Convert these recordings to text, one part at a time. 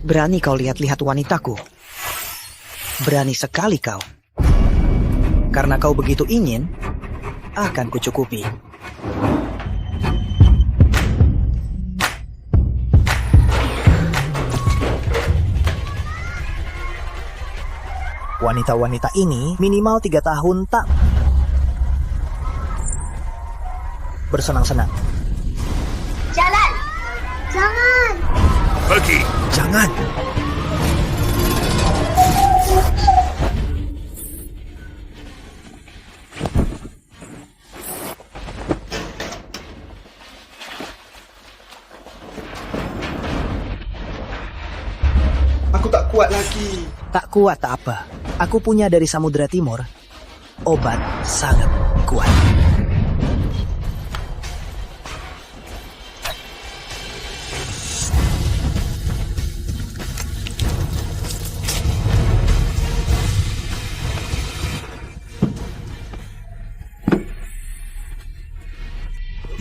Berani kau lihat-lihat wanitaku? Berani sekali kau. Karena kau begitu ingin, akan kucukupi. Wanita-wanita ini minimal 3 tahun tak bersenang-senang. Jalan! Jangan! Pergi! Jangan! Aku tak kuat lagi. Tak kuat tak apa. Aku punya dari Samudra Timur. Obat sangat kuat.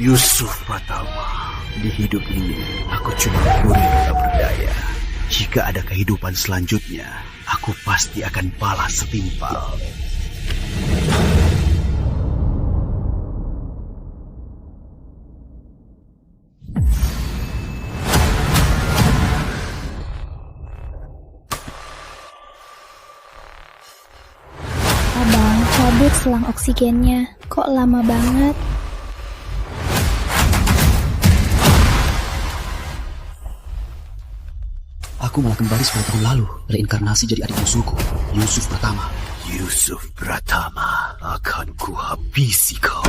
Yusuf Pratama. Di hidup ini, aku cuma kurir tak berdaya. Jika ada kehidupan selanjutnya, aku pasti akan balas setimpal. Abang, cabut selang oksigennya. Kok lama banget? Aku malah kembali 10 tahun lalu, reinkarnasi jadi adik musuhku, Yusuf Pratama. Yusuf Pratama, akan kuhabisi kau.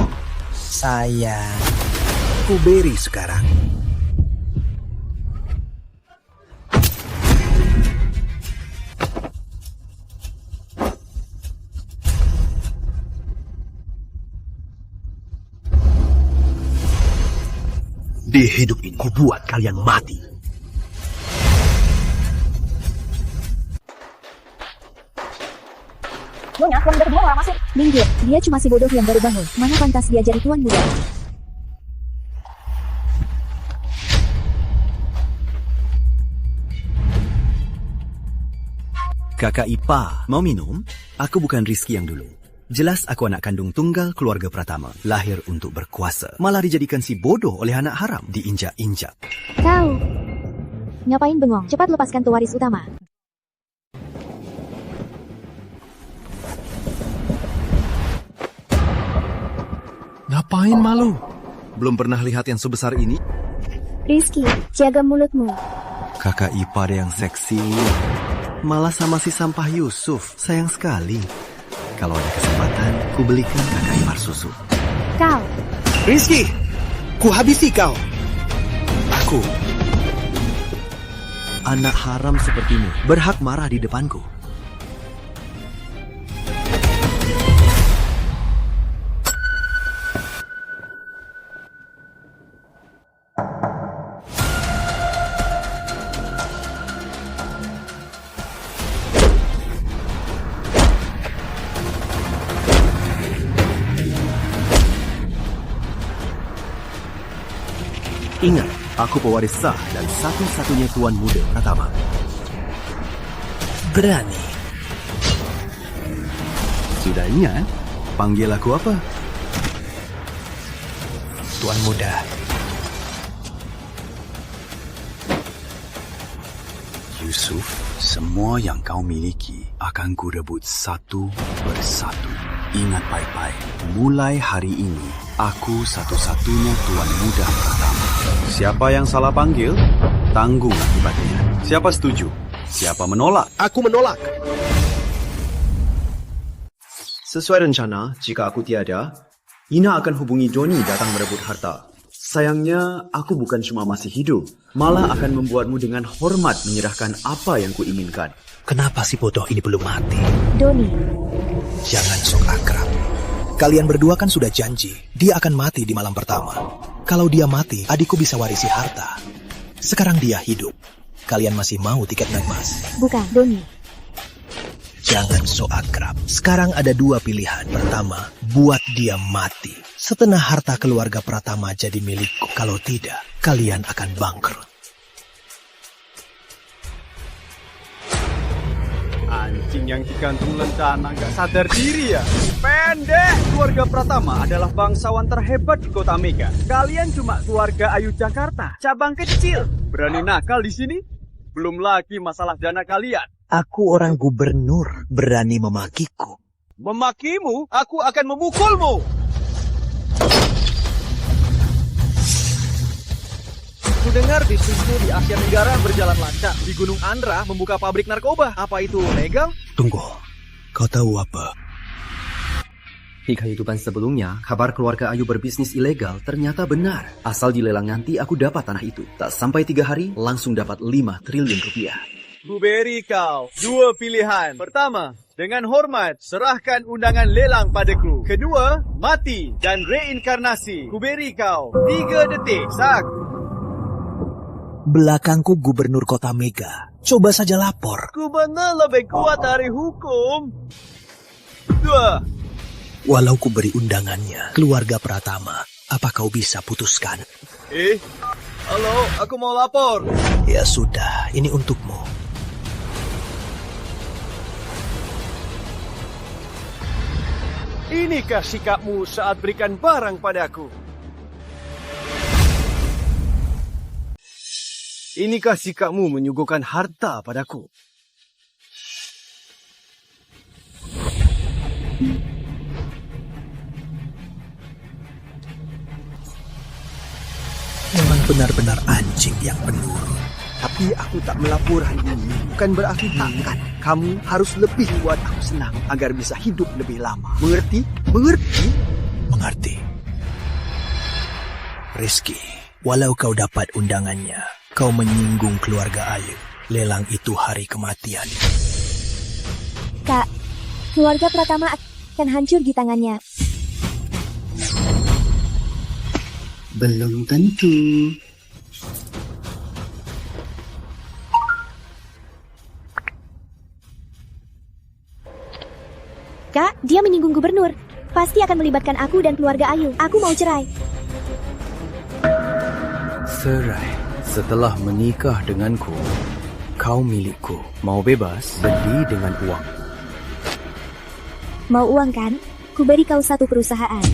Sayang, ku beri sekarang. Di hidup ini, ku buat kalian mati. Nyonya, tuan muda kedua malah masuk. Minggir, dia cuma si bodoh yang baru bangun. Mana pantas dia jadi tuan muda? Kakak Ipa, mau minum? Aku bukan Rizky yang dulu. Jelas aku anak kandung tunggal keluarga Pratama. Lahir untuk berkuasa. Malah dijadikan si bodoh oleh anak haram. Diinjak-injak. Kau ngapain bengong? Cepat lepaskan pewaris utama. Ngapain malu? Belum pernah lihat yang sebesar ini? Rizky, jaga mulutmu. Kakak Ipa ada yang seksi. Malah sama si sampah Yusuf. Sayang sekali. Kalau ada kesempatan, ku belikan kakak ipar susu. Kau. Rizky, ku habisi kau. Aku, anak haram sepertimu, berhak marah di depanku. Ingat, aku pewaris sah dan satu-satunya tuan muda Pratama. Berani. Sudah ingat? Panggil aku apa? Tuan muda. Yusuf, semua yang kau miliki akan kurebut satu persatu. Ingat baik-baik, mulai hari ini, aku satu-satunya tuan muda Pratama. Siapa yang salah panggil, tanggung akibatnya. Siapa setuju? Siapa menolak? Aku menolak. Sesuai rencana, jika aku tiada, Ina akan hubungi Doni datang merebut harta. Sayangnya, aku bukan cuma masih hidup, malah akan membuatmu dengan hormat menyerahkan apa yang kuinginkan. Kenapa si bodoh ini belum mati? Doni. Jangan sok akrab. Kalian berdua kan sudah janji, dia akan mati di malam pertama. Kalau dia mati, adikku bisa warisi harta. Sekarang dia hidup. Kalian masih mau tiket naik mas? Bukan, Doni. Jangan sok akrab. Sekarang ada 2 pilihan. Pertama, buat dia mati. Setelah harta keluarga Pratama jadi milikku. Kalau tidak, kalian akan bangkrut. Anjing yang digantung lentana nggak sadar diri ya. Pendek! Keluarga Pratama adalah bangsawan terhebat di kota Mega. Kalian cuma keluarga Ayu Jakarta, cabang kecil. Berani nakal di sini? Belum lagi masalah dana kalian. Aku orang gubernur, berani memakiku. Memakimu, aku akan memukulmu. Kudengar bisnismu di Asia Tenggara berjalan lancar. Di Gunung Andra membuka pabrik narkoba. Apa itu legal? Tunggu, kau tahu apa? Di kehidupan sebelumnya, kabar keluarga Ayu berbisnis ilegal ternyata benar. Asal dilelang nanti aku dapat tanah itu. Tak sampai 3 hari, langsung dapat 5 triliun rupiah. Ku beri kau 2 pilihan. Pertama, dengan hormat, serahkan undangan lelang padaku. Kedua, mati dan reinkarnasi. Ku beri kau 3 detik. Sak. Belakangku gubernur kota Mega. Coba saja lapor. Gubernur lebih kuat dari hukum. 2. Walau ku beri undangannya, keluarga Pratama, apa kau bisa putuskan? Halo, aku mau lapor. Ya sudah, ini untukmu. Inikah sikapmu saat berikan barang padaku? Inikah sikapmu menyuguhkan harta padaku? Memang benar-benar anjing yang penurut. Tapi aku tak melapor hari ini bukan berarti takkan. Kamu harus lebih buat aku senang agar bisa hidup lebih lama. Mengerti? Mengerti? Mengerti. Rizky, walau kau dapat undangannya, kau menyinggung keluarga Ayu. Lelang itu hari kematian. Kak, keluarga Pratama akan hancur di tangannya. Belum tentu. Kak, dia menyinggung gubernur. Pasti akan melibatkan aku dan keluarga Ayu. Aku mau cerai. Cerai. Setelah menikah denganku, kau milikku. Mau bebas, beli dengan uang. Mau uang kan? Ku beri kau 1 perusahaan.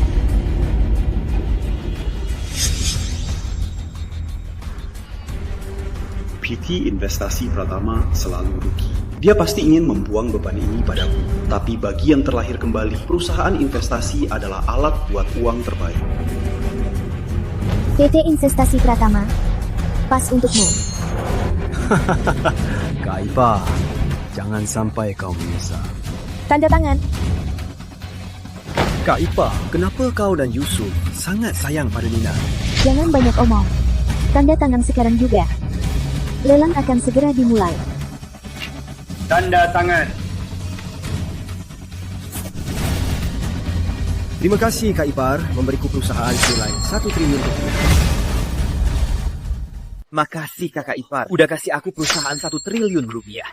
PT Investasi Pratama selalu rugi. Dia pasti ingin membuang beban ini padaku. Tapi bagi yang terlahir kembali, perusahaan investasi adalah alat buat uang terbaik. PT Investasi Pratama, pas untukmu. Kak Ipa, jangan sampai kau menyesal. Tanda tangan. Kak Ipa, kenapa kau dan Yusuf sangat sayang pada Nina? Jangan banyak omong. Tanda tangan sekarang juga. Lelang akan segera dimulai. Tanda tangan. Terima kasih Kak Ipar memberiku perusahaan senilai 1 triliun rupiah. Makasih Kakak Ipar, udah kasih aku perusahaan 1 triliun rupiah.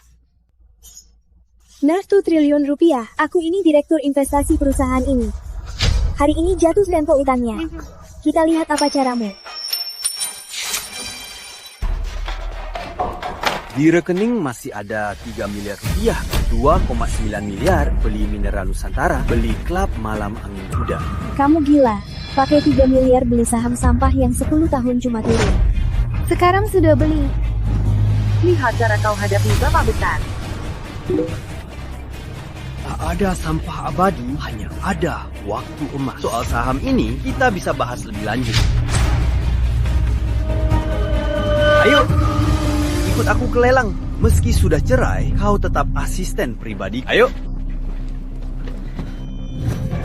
Nah, 1 triliun rupiah. Aku ini direktur investasi perusahaan ini. Hari ini jatuh tempo utangnya. Kita lihat apa caramu. Di rekening masih ada 3 miliar rupiah, 2,9 miliar beli mineral Nusantara, beli klub malam angin kuda. Kamu gila. Pakai 3 miliar beli saham sampah yang 10 tahun cuma turun. Sekarang sudah beli. Lihat cara kau hadapi bapak besar. Tak ada sampah abadi, hanya ada waktu emas. Soal saham ini kita bisa bahas lebih lanjut. Ayo, ikut aku ke lelang. Meski sudah cerai, kau tetap asisten pribadi. Ayo.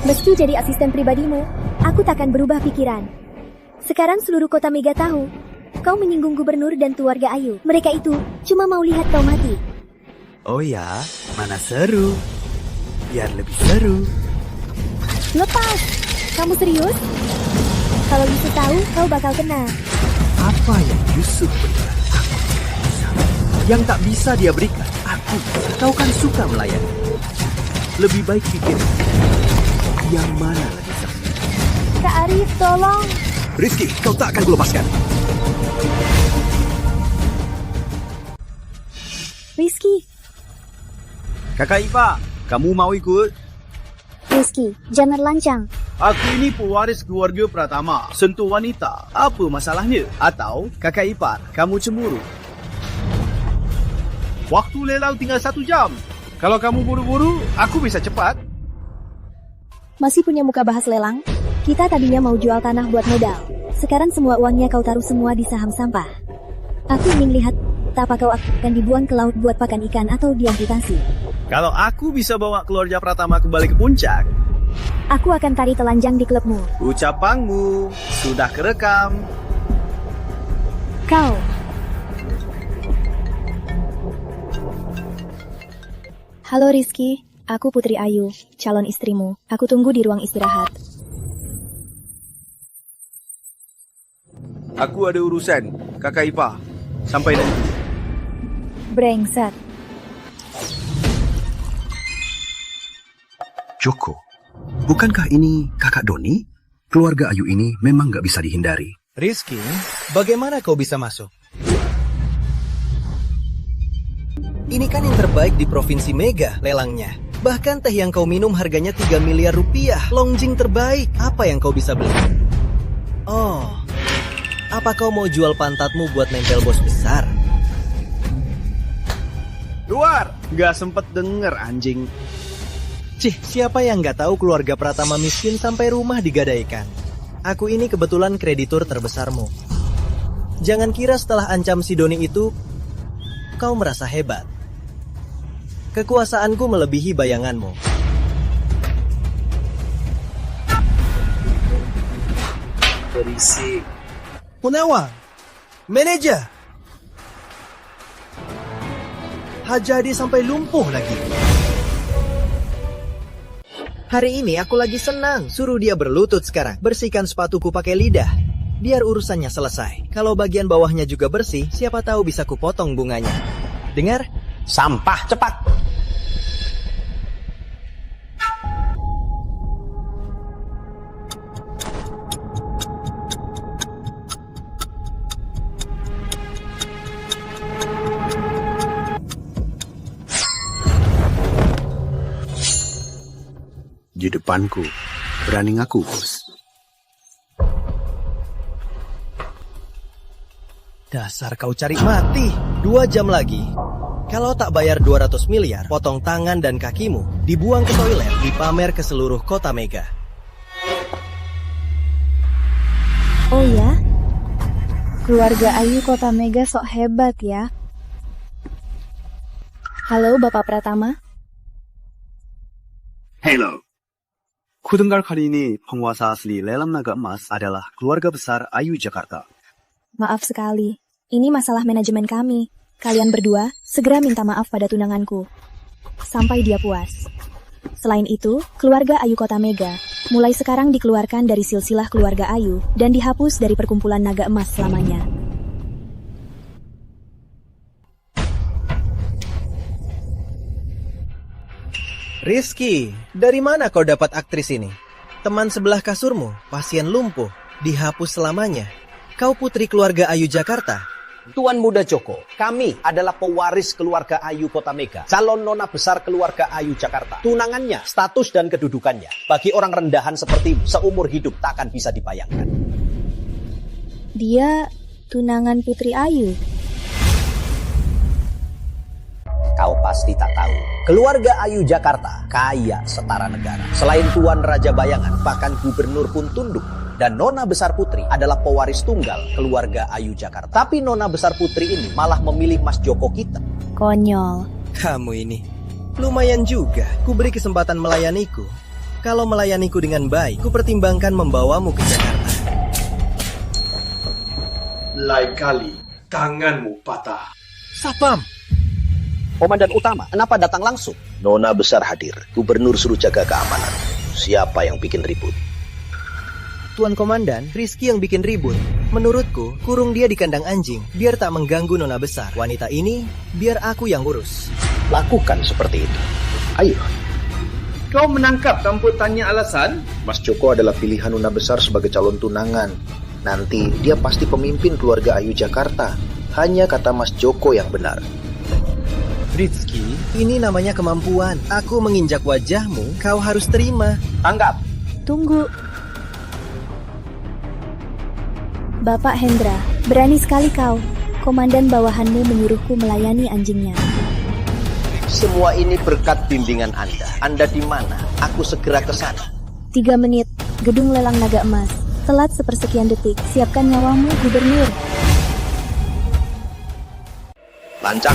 Meski jadi asisten pribadimu, aku takkan berubah pikiran. Sekarang seluruh kota Mega tahu, kau menyinggung gubernur dan keluarga Ayu. Mereka itu cuma mau lihat kau mati. Oh ya, mana seru? Biar lebih seru. Lepas! Kamu serius? Kalau Yusuf tahu, kau bakal kena. Apa yang Yusuf berikan? Aku tidak bisa. Yang tak bisa dia berikan, aku. Kau kan suka melayani. Lebih baik pikir, yang mana lebih seru? Kak Arif, tolong. Rizky, kau tak akan kulepaskan. Rizky. Kakak Ipar, kamu mau ikut? Rizky, jangan lancang. Aku ini pewaris keluarga Pratama. Sentuh wanita, apa masalahnya? Atau kakak ipar, kamu cemburu? Waktu lelang tinggal 1 jam. Kalau kamu buru-buru, aku bisa cepat. Masih punya muka bahas lelang? Kita tadinya mau jual tanah buat modal. Sekarang semua uangnya kau taruh semua di saham sampah. Aku ingin lihat apa kau akan dibuang ke laut buat pakan ikan atau diamputasi. Kalau aku bisa bawa keluarga Pratama kembali ke puncak, Aku akan tari telanjang di klubmu. ucapanmu sudah kerekam. Kau. Halo Rizky, aku Putri Ayu, calon istrimu. Aku tunggu di ruang istirahat. Aku ada urusan, kakak ipar. Sampai nanti. Brengsek. Joko, bukankah ini kakak Doni? Keluarga Ayu ini memang gak bisa dihindari. Rizky, bagaimana kau bisa masuk? Ini kan yang terbaik di Provinsi Mega lelangnya. Bahkan teh yang kau minum harganya 3 miliar rupiah. Longjing terbaik. Apa yang kau bisa beli? Oh, apa kau mau jual pantatmu buat nempel bos besar? Luar, gak sempet denger anjing. Cih, siapa yang nggak tahu keluarga Pratama miskin sampai rumah digadaikan? Aku ini kebetulan kreditur terbesarmu. Jangan kira setelah ancam si Doni itu, kau merasa hebat. Kekuasaanku melebihi bayanganmu. Berisik. Punawang, manajer. Hajadi sampai lumpuh lagi. Hari ini aku lagi senang. Suruh dia berlutut sekarang. Bersihkan sepatuku pakai lidah. Biar urusannya selesai. Kalau bagian bawahnya juga bersih, siapa tahu bisa kupotong bunganya. Dengar? Sampah, cepat! Di depanku, berani ngaku, bos. Dasar kau cari mati. 2 jam lagi. Kalau tak bayar 200 miliar, potong tangan dan kakimu, dibuang ke toilet, dipamer ke seluruh kota Mega. Oh ya? Keluarga Ayu Kota Mega sok hebat ya. Halo Bapak Pratama. Hello. Kudengar kali ini penguasa asli lelang naga emas adalah keluarga besar Ayu Jakarta. Maaf sekali. Ini masalah manajemen kami. Kalian berdua segera minta maaf pada tunanganku. Sampai dia puas. Selain itu, keluarga Ayu Kota Mega mulai sekarang dikeluarkan dari silsilah keluarga Ayu dan dihapus dari perkumpulan naga emas selamanya. Rizky, dari mana kau dapat aktris ini? Teman sebelah kasurmu, pasien lumpuh, dihapus selamanya. Kau putri keluarga Ayu Jakarta. Tuan Muda Joko, kami adalah pewaris keluarga Ayu Kota Mega, calon nona besar keluarga Ayu Jakarta. Tunangannya, status dan kedudukannya, bagi orang rendahan sepertimu, seumur hidup tak akan bisa dibayangkan. Dia tunangan Putri Ayu. Kau pasti tak tahu, keluarga Ayu Jakarta kaya setara negara. Selain Tuan Raja Bayangan, bahkan gubernur pun tunduk. Dan Nona Besar Putri adalah pewaris tunggal keluarga Ayu Jakarta. Tapi Nona Besar Putri ini malah memilih Mas Joko kita. Konyol. Kamu ini, lumayan juga. Ku beri kesempatan melayaniku. Kalau melayaniku dengan baik, ku pertimbangkan membawamu ke Jakarta. Lain kali, tanganmu patah. Sapam! Komandan utama, kenapa datang langsung? Nona besar hadir. Gubernur suruh jaga keamanan. Siapa yang bikin ribut? Tuan Komandan, Rizky yang bikin ribut. Menurutku, kurung dia di kandang anjing, biar tak mengganggu Nona besar. Wanita ini, biar aku yang urus. Lakukan seperti itu. Ayo. Kau menangkap tanpa tanya alasan? Mas Joko adalah pilihan Nona besar sebagai calon tunangan. Nanti dia pasti pemimpin keluarga Ayu Jakarta. Hanya kata Mas Joko yang benar. Rizky, ini namanya kemampuan. Aku menginjak wajahmu, kau harus terima. Tanggap. Tunggu. Bapak Hendra, berani sekali kau. Komandan bawahanmu menyuruhku melayani anjingnya. Semua ini berkat bimbingan Anda. Anda di mana? Aku segera ke sana. 3 menit, gedung lelang naga emas. Telat sepersekian detik, siapkan nyawamu, Gubernur. Lancang,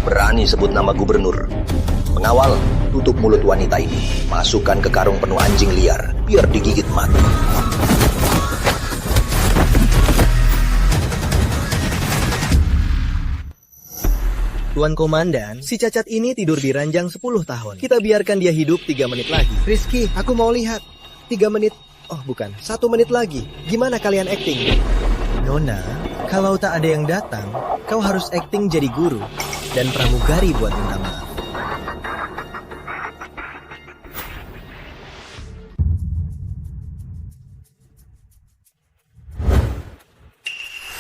berani sebut nama gubernur. Pengawal, tutup mulut wanita ini. Masukkan ke karung penuh anjing liar, biar digigit mati. Tuan Komandan, si cacat ini tidur di ranjang 10 tahun. Kita biarkan dia hidup 3 menit lagi. Rizky, aku mau lihat. 3 menit. Oh bukan, 1 menit lagi. Gimana kalian acting? Nona, kalau tak ada yang datang, kau harus acting jadi guru dan pramugari buat minta maaf.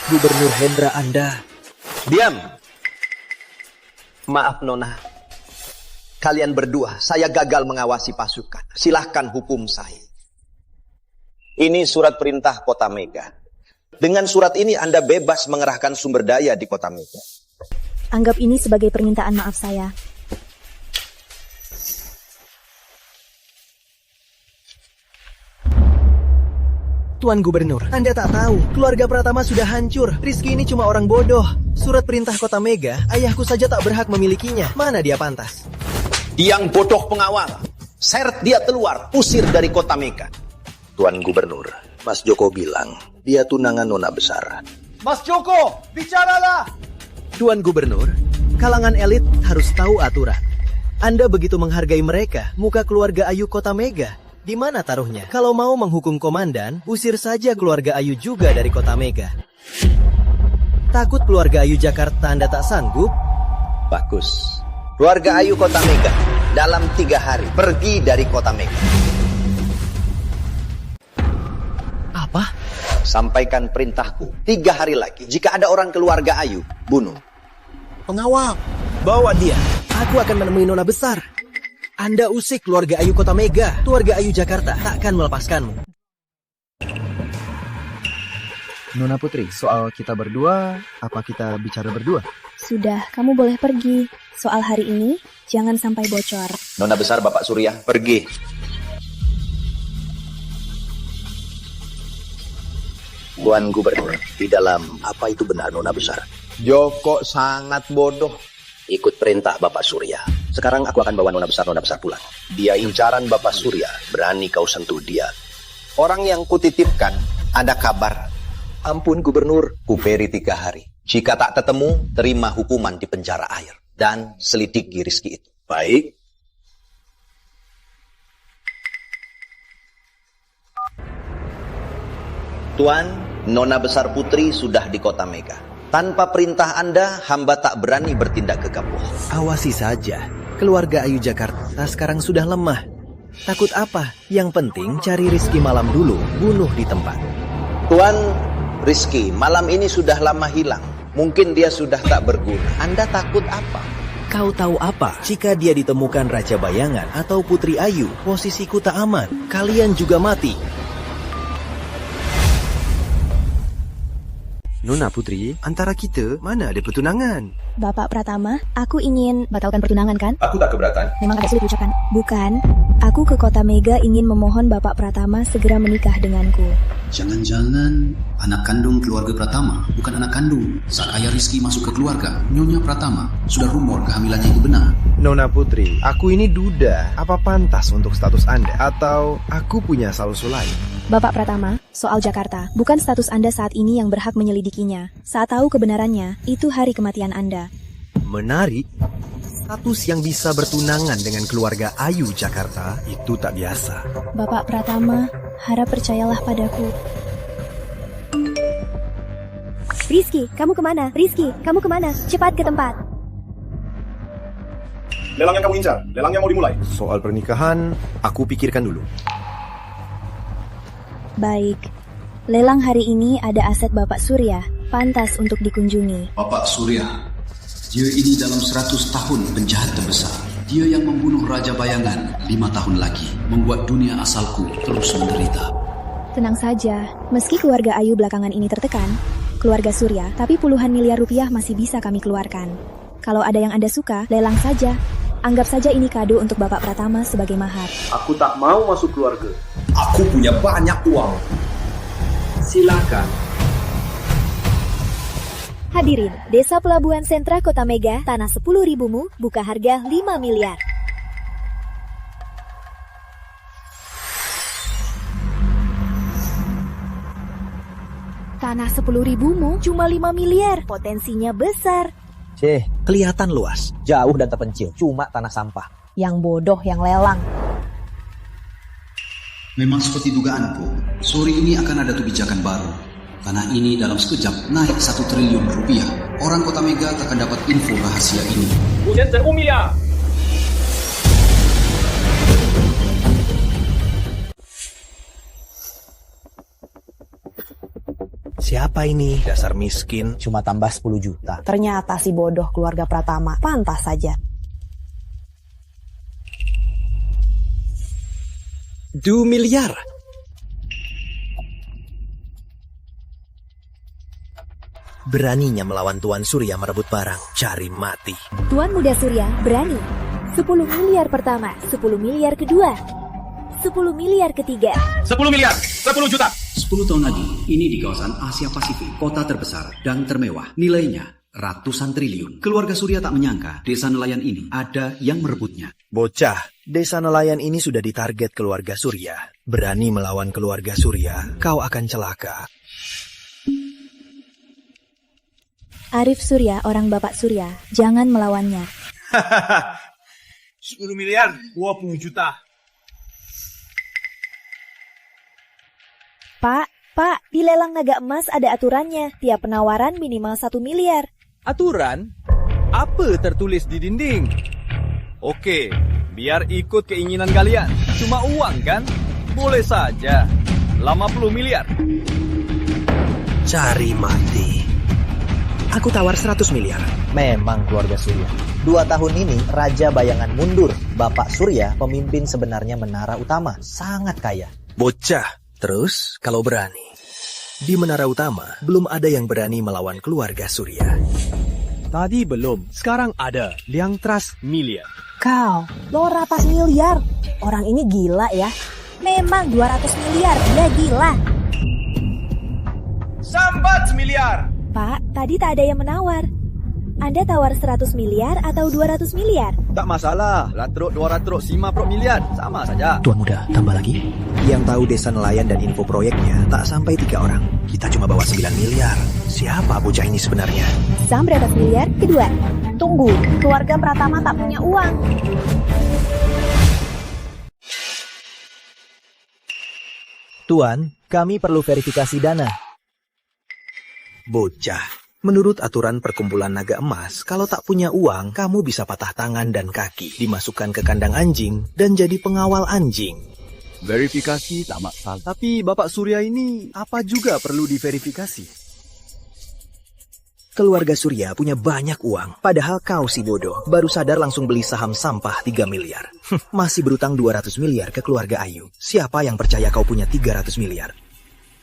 Gubernur Hendra Anda. Diam. Maaf Nona. Kalian berdua, saya gagal mengawasi pasukan. Silahkan hukum saya. Ini surat perintah Kota Mega. Dengan surat ini Anda bebas mengerahkan sumber daya di Kota Mega. Anggap ini sebagai permintaan maaf saya. Tuan Gubernur, Anda tak tahu, keluarga Pratama sudah hancur. Rizky ini cuma orang bodoh. Surat perintah Kota Mega, ayahku saja tak berhak memilikinya. Mana dia pantas? Yang bodoh pengawal. Seret dia keluar, usir dari Kota Mega. Tuan Gubernur, Mas Joko bilang dia tunangan nona besar. Mas Joko, bicaralah! Tuan Gubernur, kalangan elit harus tahu aturan. Anda begitu menghargai mereka, muka keluarga Ayu Kota Mega. Di mana taruhnya? Kalau mau menghukum komandan, usir saja keluarga Ayu juga dari Kota Mega. Takut keluarga Ayu Jakarta Anda tak sanggup? Bagus. Keluarga Ayu Kota Mega, dalam 3 hari pergi dari Kota Mega. Apa? Sampaikan perintahku, 3 hari lagi. Jika ada orang keluarga Ayu, bunuh. Pengawal, bawa dia. Aku akan menemui nona besar. Anda usik keluarga Ayu Kota Mega. Keluarga Ayu Jakarta takkan melepaskanmu. Nona Putri, soal kita berdua, apa kita bicara berdua? Sudah, kamu boleh pergi. Soal hari ini, jangan sampai bocor. Nona besar Bapak Surya, pergi. Tuan Gubernur, di dalam apa itu benar nona besar? Joko sangat bodoh. Ikut perintah Bapak Surya. Sekarang aku akan bawa nona besar pulang. Dia incaran Bapak Surya, berani kau sentuh dia. Orang yang kutitipkan, ada kabar. Ampun Gubernur, kuperi 3 hari. Jika tak ketemu, terima hukuman di penjara air. Dan selidiki Rizky itu. Baik. Tuan, nona besar putri sudah di Kota Mega. Tanpa perintah Anda, hamba tak berani bertindak gegabah. Awasi saja. Keluarga Ayu Jakarta sekarang sudah lemah. Takut apa? Yang penting cari Rizky malam dulu, bunuh di tempat. Tuan, Rizky malam ini sudah lama hilang. Mungkin dia sudah tak berguna. Anda takut apa? Kau tahu apa? Jika dia ditemukan Raja Bayangan atau Putri Ayu, posisiku tak aman. Kalian juga mati. Nona Putri, antara kita mana ada pertunangan? Bapak Pratama, aku ingin batalkan pertunangan kan? Aku tak keberatan. Memang agak sulit ucapan. Bukan, aku ke Kota Mega ingin memohon Bapak Pratama segera menikah denganku. Jangan-jangan anak kandung keluarga Pratama, bukan anak kandung. Saat ayah Rizky masuk ke keluarga, Nyonya Pratama, sudah rumor kehamilannya itu benar. Nona Putri, aku ini duda. Apa pantas untuk status Anda? Atau aku punya solusi lain? Bapak Pratama, soal Jakarta, bukan status Anda saat ini yang berhak menyelidikinya. Saat tahu kebenarannya, itu hari kematian Anda. Menarik. Status yang bisa bertunangan dengan keluarga Ayu Jakarta itu tak biasa. Bapak Pratama, harap percayalah padaku. Rizky, kamu kemana? Rizky, kamu kemana? Cepat ke tempat. Lelang yang kamu incar, lelangnya mau dimulai. Soal pernikahan, aku pikirkan dulu. Baik. Lelang hari ini ada aset Bapak Surya, pantas untuk dikunjungi. Bapak Surya, Dia ini dalam 100 tahun penjahat terbesar. Dia yang membunuh Raja Bayangan 5 tahun lagi, membuat dunia asalku terus menderita. Tenang saja, meski keluarga Ayu belakangan ini tertekan, keluarga Surya, tapi puluhan miliar rupiah masih bisa kami keluarkan. Kalau ada yang Anda suka, lelang saja. Anggap saja ini kado untuk Bapak Pratama sebagai mahar. Aku tak mau masuk keluarga. Aku punya banyak uang. Silakan. Hadirin, Desa Pelabuhan Sentra Kota Mega, tanah 10.000-mu, buka harga 5 miliar. Tanah 10.000-mu cuma 5 miliar, potensinya besar. Kelihatan luas, jauh dan terpencil, cuma tanah sampah. Yang bodoh yang lelang. Memang seperti dugaanku, sore ini akan ada kebijakan baru. Tanah ini dalam sekejap naik 1 triliun rupiah. Orang Kota Mega akan dapat info rahasia ini. Siapa ini? Dasar miskin. Cuma tambah 10 juta. Ternyata si bodoh keluarga Pratama, pantas saja. 2 miliar. Beraninya melawan Tuan Surya merebut barang, cari mati. Tuan Muda Surya berani. 10 miliar pertama, 10 miliar kedua, 10 miliar ketiga. 10 miliar, 10 juta. 10 tahun lagi, ini di kawasan Asia Pasifik, kota terbesar dan termewah. Nilainya ratusan triliun. Keluarga Surya tak menyangka desa nelayan ini ada yang merebutnya. Bocah, desa nelayan ini sudah ditarget keluarga Surya. Berani melawan keluarga Surya, kau akan celaka. Arif Surya, orang Bapak Surya, jangan melawannya. 10 miliar, 20 juta. Pak, di lelang naga emas ada aturannya. Tiap penawaran minimal 1 miliar. Aturan? Apa tertulis di dinding? Oke, biar ikut keinginan kalian. Cuma uang kan? Boleh saja. 50 miliar. Cari mati. Aku tawar 100 miliar. Memang keluarga Surya. 2 tahun ini Raja Bayangan mundur. Bapak Surya, pemimpin sebenarnya Menara Utama, sangat kaya. Bocah, terus kalau berani. Di Menara Utama, belum ada yang berani melawan keluarga Surya. Tadi belum, sekarang ada. Liang Trust miliar. Kau, lo ratas miliar. Orang ini gila ya. Memang 200 miliar, dia gila. Sambat miliar. Pak, tadi tak ada yang menawar. Anda tawar 100 miliar atau 200 miliar? Tak masalah, latruk 250 miliar, sama saja. Tuan Muda, tambah lagi. Yang tahu desa nelayan dan info proyeknya tak sampai 3 orang. Kita cuma bawa 9 miliar. Siapa bocah ini sebenarnya? 900 miliar kedua. Tunggu, keluarga Pratama tak punya uang. Tuan, kami perlu verifikasi dana. Bocah, menurut aturan perkumpulan naga emas, kalau tak punya uang, kamu bisa patah tangan dan kaki, dimasukkan ke kandang anjing, dan jadi pengawal anjing. Verifikasi tak masalah. Tapi Bapak Surya ini apa juga perlu diverifikasi? Keluarga Surya punya banyak uang, padahal kau si bodoh, baru sadar langsung beli saham sampah 3 miliar. Masih berutang 200 miliar ke keluarga Ayu. Siapa yang percaya kau punya 300 miliar?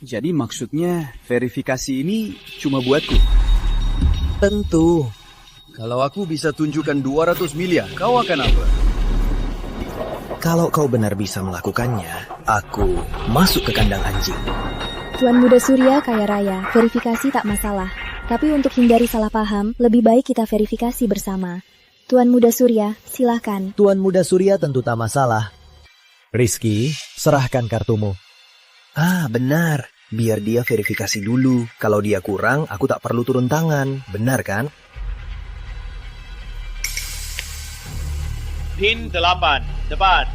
Jadi maksudnya verifikasi ini cuma buatku? Tentu. Kalau aku bisa tunjukkan 200 miliar, kau akan apa? Kalau kau benar bisa melakukannya, aku masuk ke kandang anjing. Tuan Muda Surya kaya raya, verifikasi tak masalah. Tapi untuk hindari salah paham, lebih baik kita verifikasi bersama. Tuan Muda Surya, silahkan. Tuan Muda Surya tentu tak masalah. Rizky, serahkan kartumu. Ah, benar. Biar dia verifikasi dulu. Kalau dia kurang, aku tak perlu turun tangan. Benar kan? Pin 8, depan.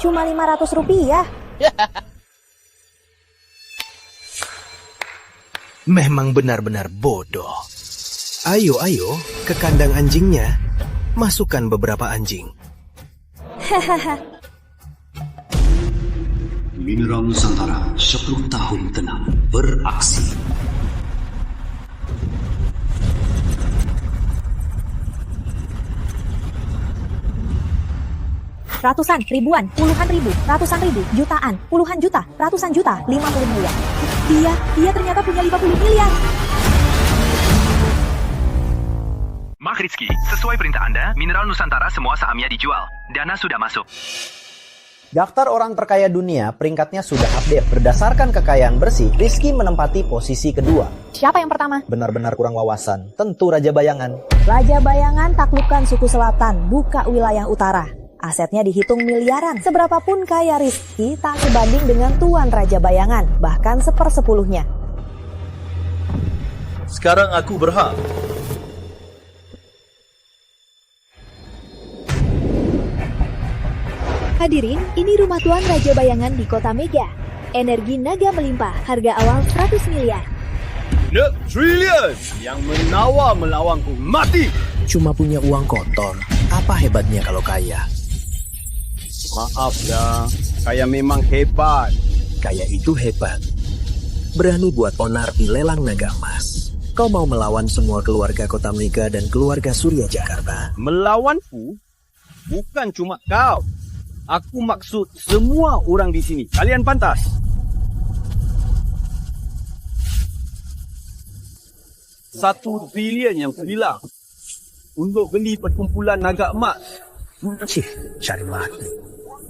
Cuma 500 rupiah. Memang benar-benar bodoh. Ayo, ke kandang anjingnya. Masukkan beberapa anjing. Hahaha. Mineral Nusantara 10 tahun tenang beraksi. Ratusan, ribuan, puluhan ribu, ratusan ribu, jutaan, puluhan juta, ratusan juta, 50 miliar. Dia ternyata punya 50 miliar. Mak Rizky, sesuai perintah Anda, Mineral Nusantara semua sahamnya dijual. Dana sudah masuk. Daftar orang terkaya dunia peringkatnya sudah update. Berdasarkan kekayaan bersih, Rizky menempati posisi kedua. Siapa yang pertama? Benar-benar kurang wawasan. Tentu Raja Bayangan. Raja Bayangan taklukkan suku selatan, buka wilayah utara. Asetnya dihitung miliaran. Seberapapun kaya Rizky tak sebanding dengan Tuan Raja Bayangan, bahkan 1/10-nya. Sekarang aku berhak. Hadirin, ini rumah Tuan Raja Bayangan di Kota Mega. Energi naga melimpah, harga awal 100 miliar. The Trillion yang menawar melawanku mati. Cuma punya uang kotor. Apa hebatnya kalau kaya? Maaf ya, kaya memang hebat. Kaya itu hebat. Berani buat onar di lelang naga emas. Kau mau melawan semua keluarga Kota Mega dan keluarga Surya Jakarta. Melawanku bukan cuma kau. Aku maksud semua orang di sini. Kalian pantas. $1 triliun yang hilang untuk beli perkumpulan naga emas. Cih, cari mati.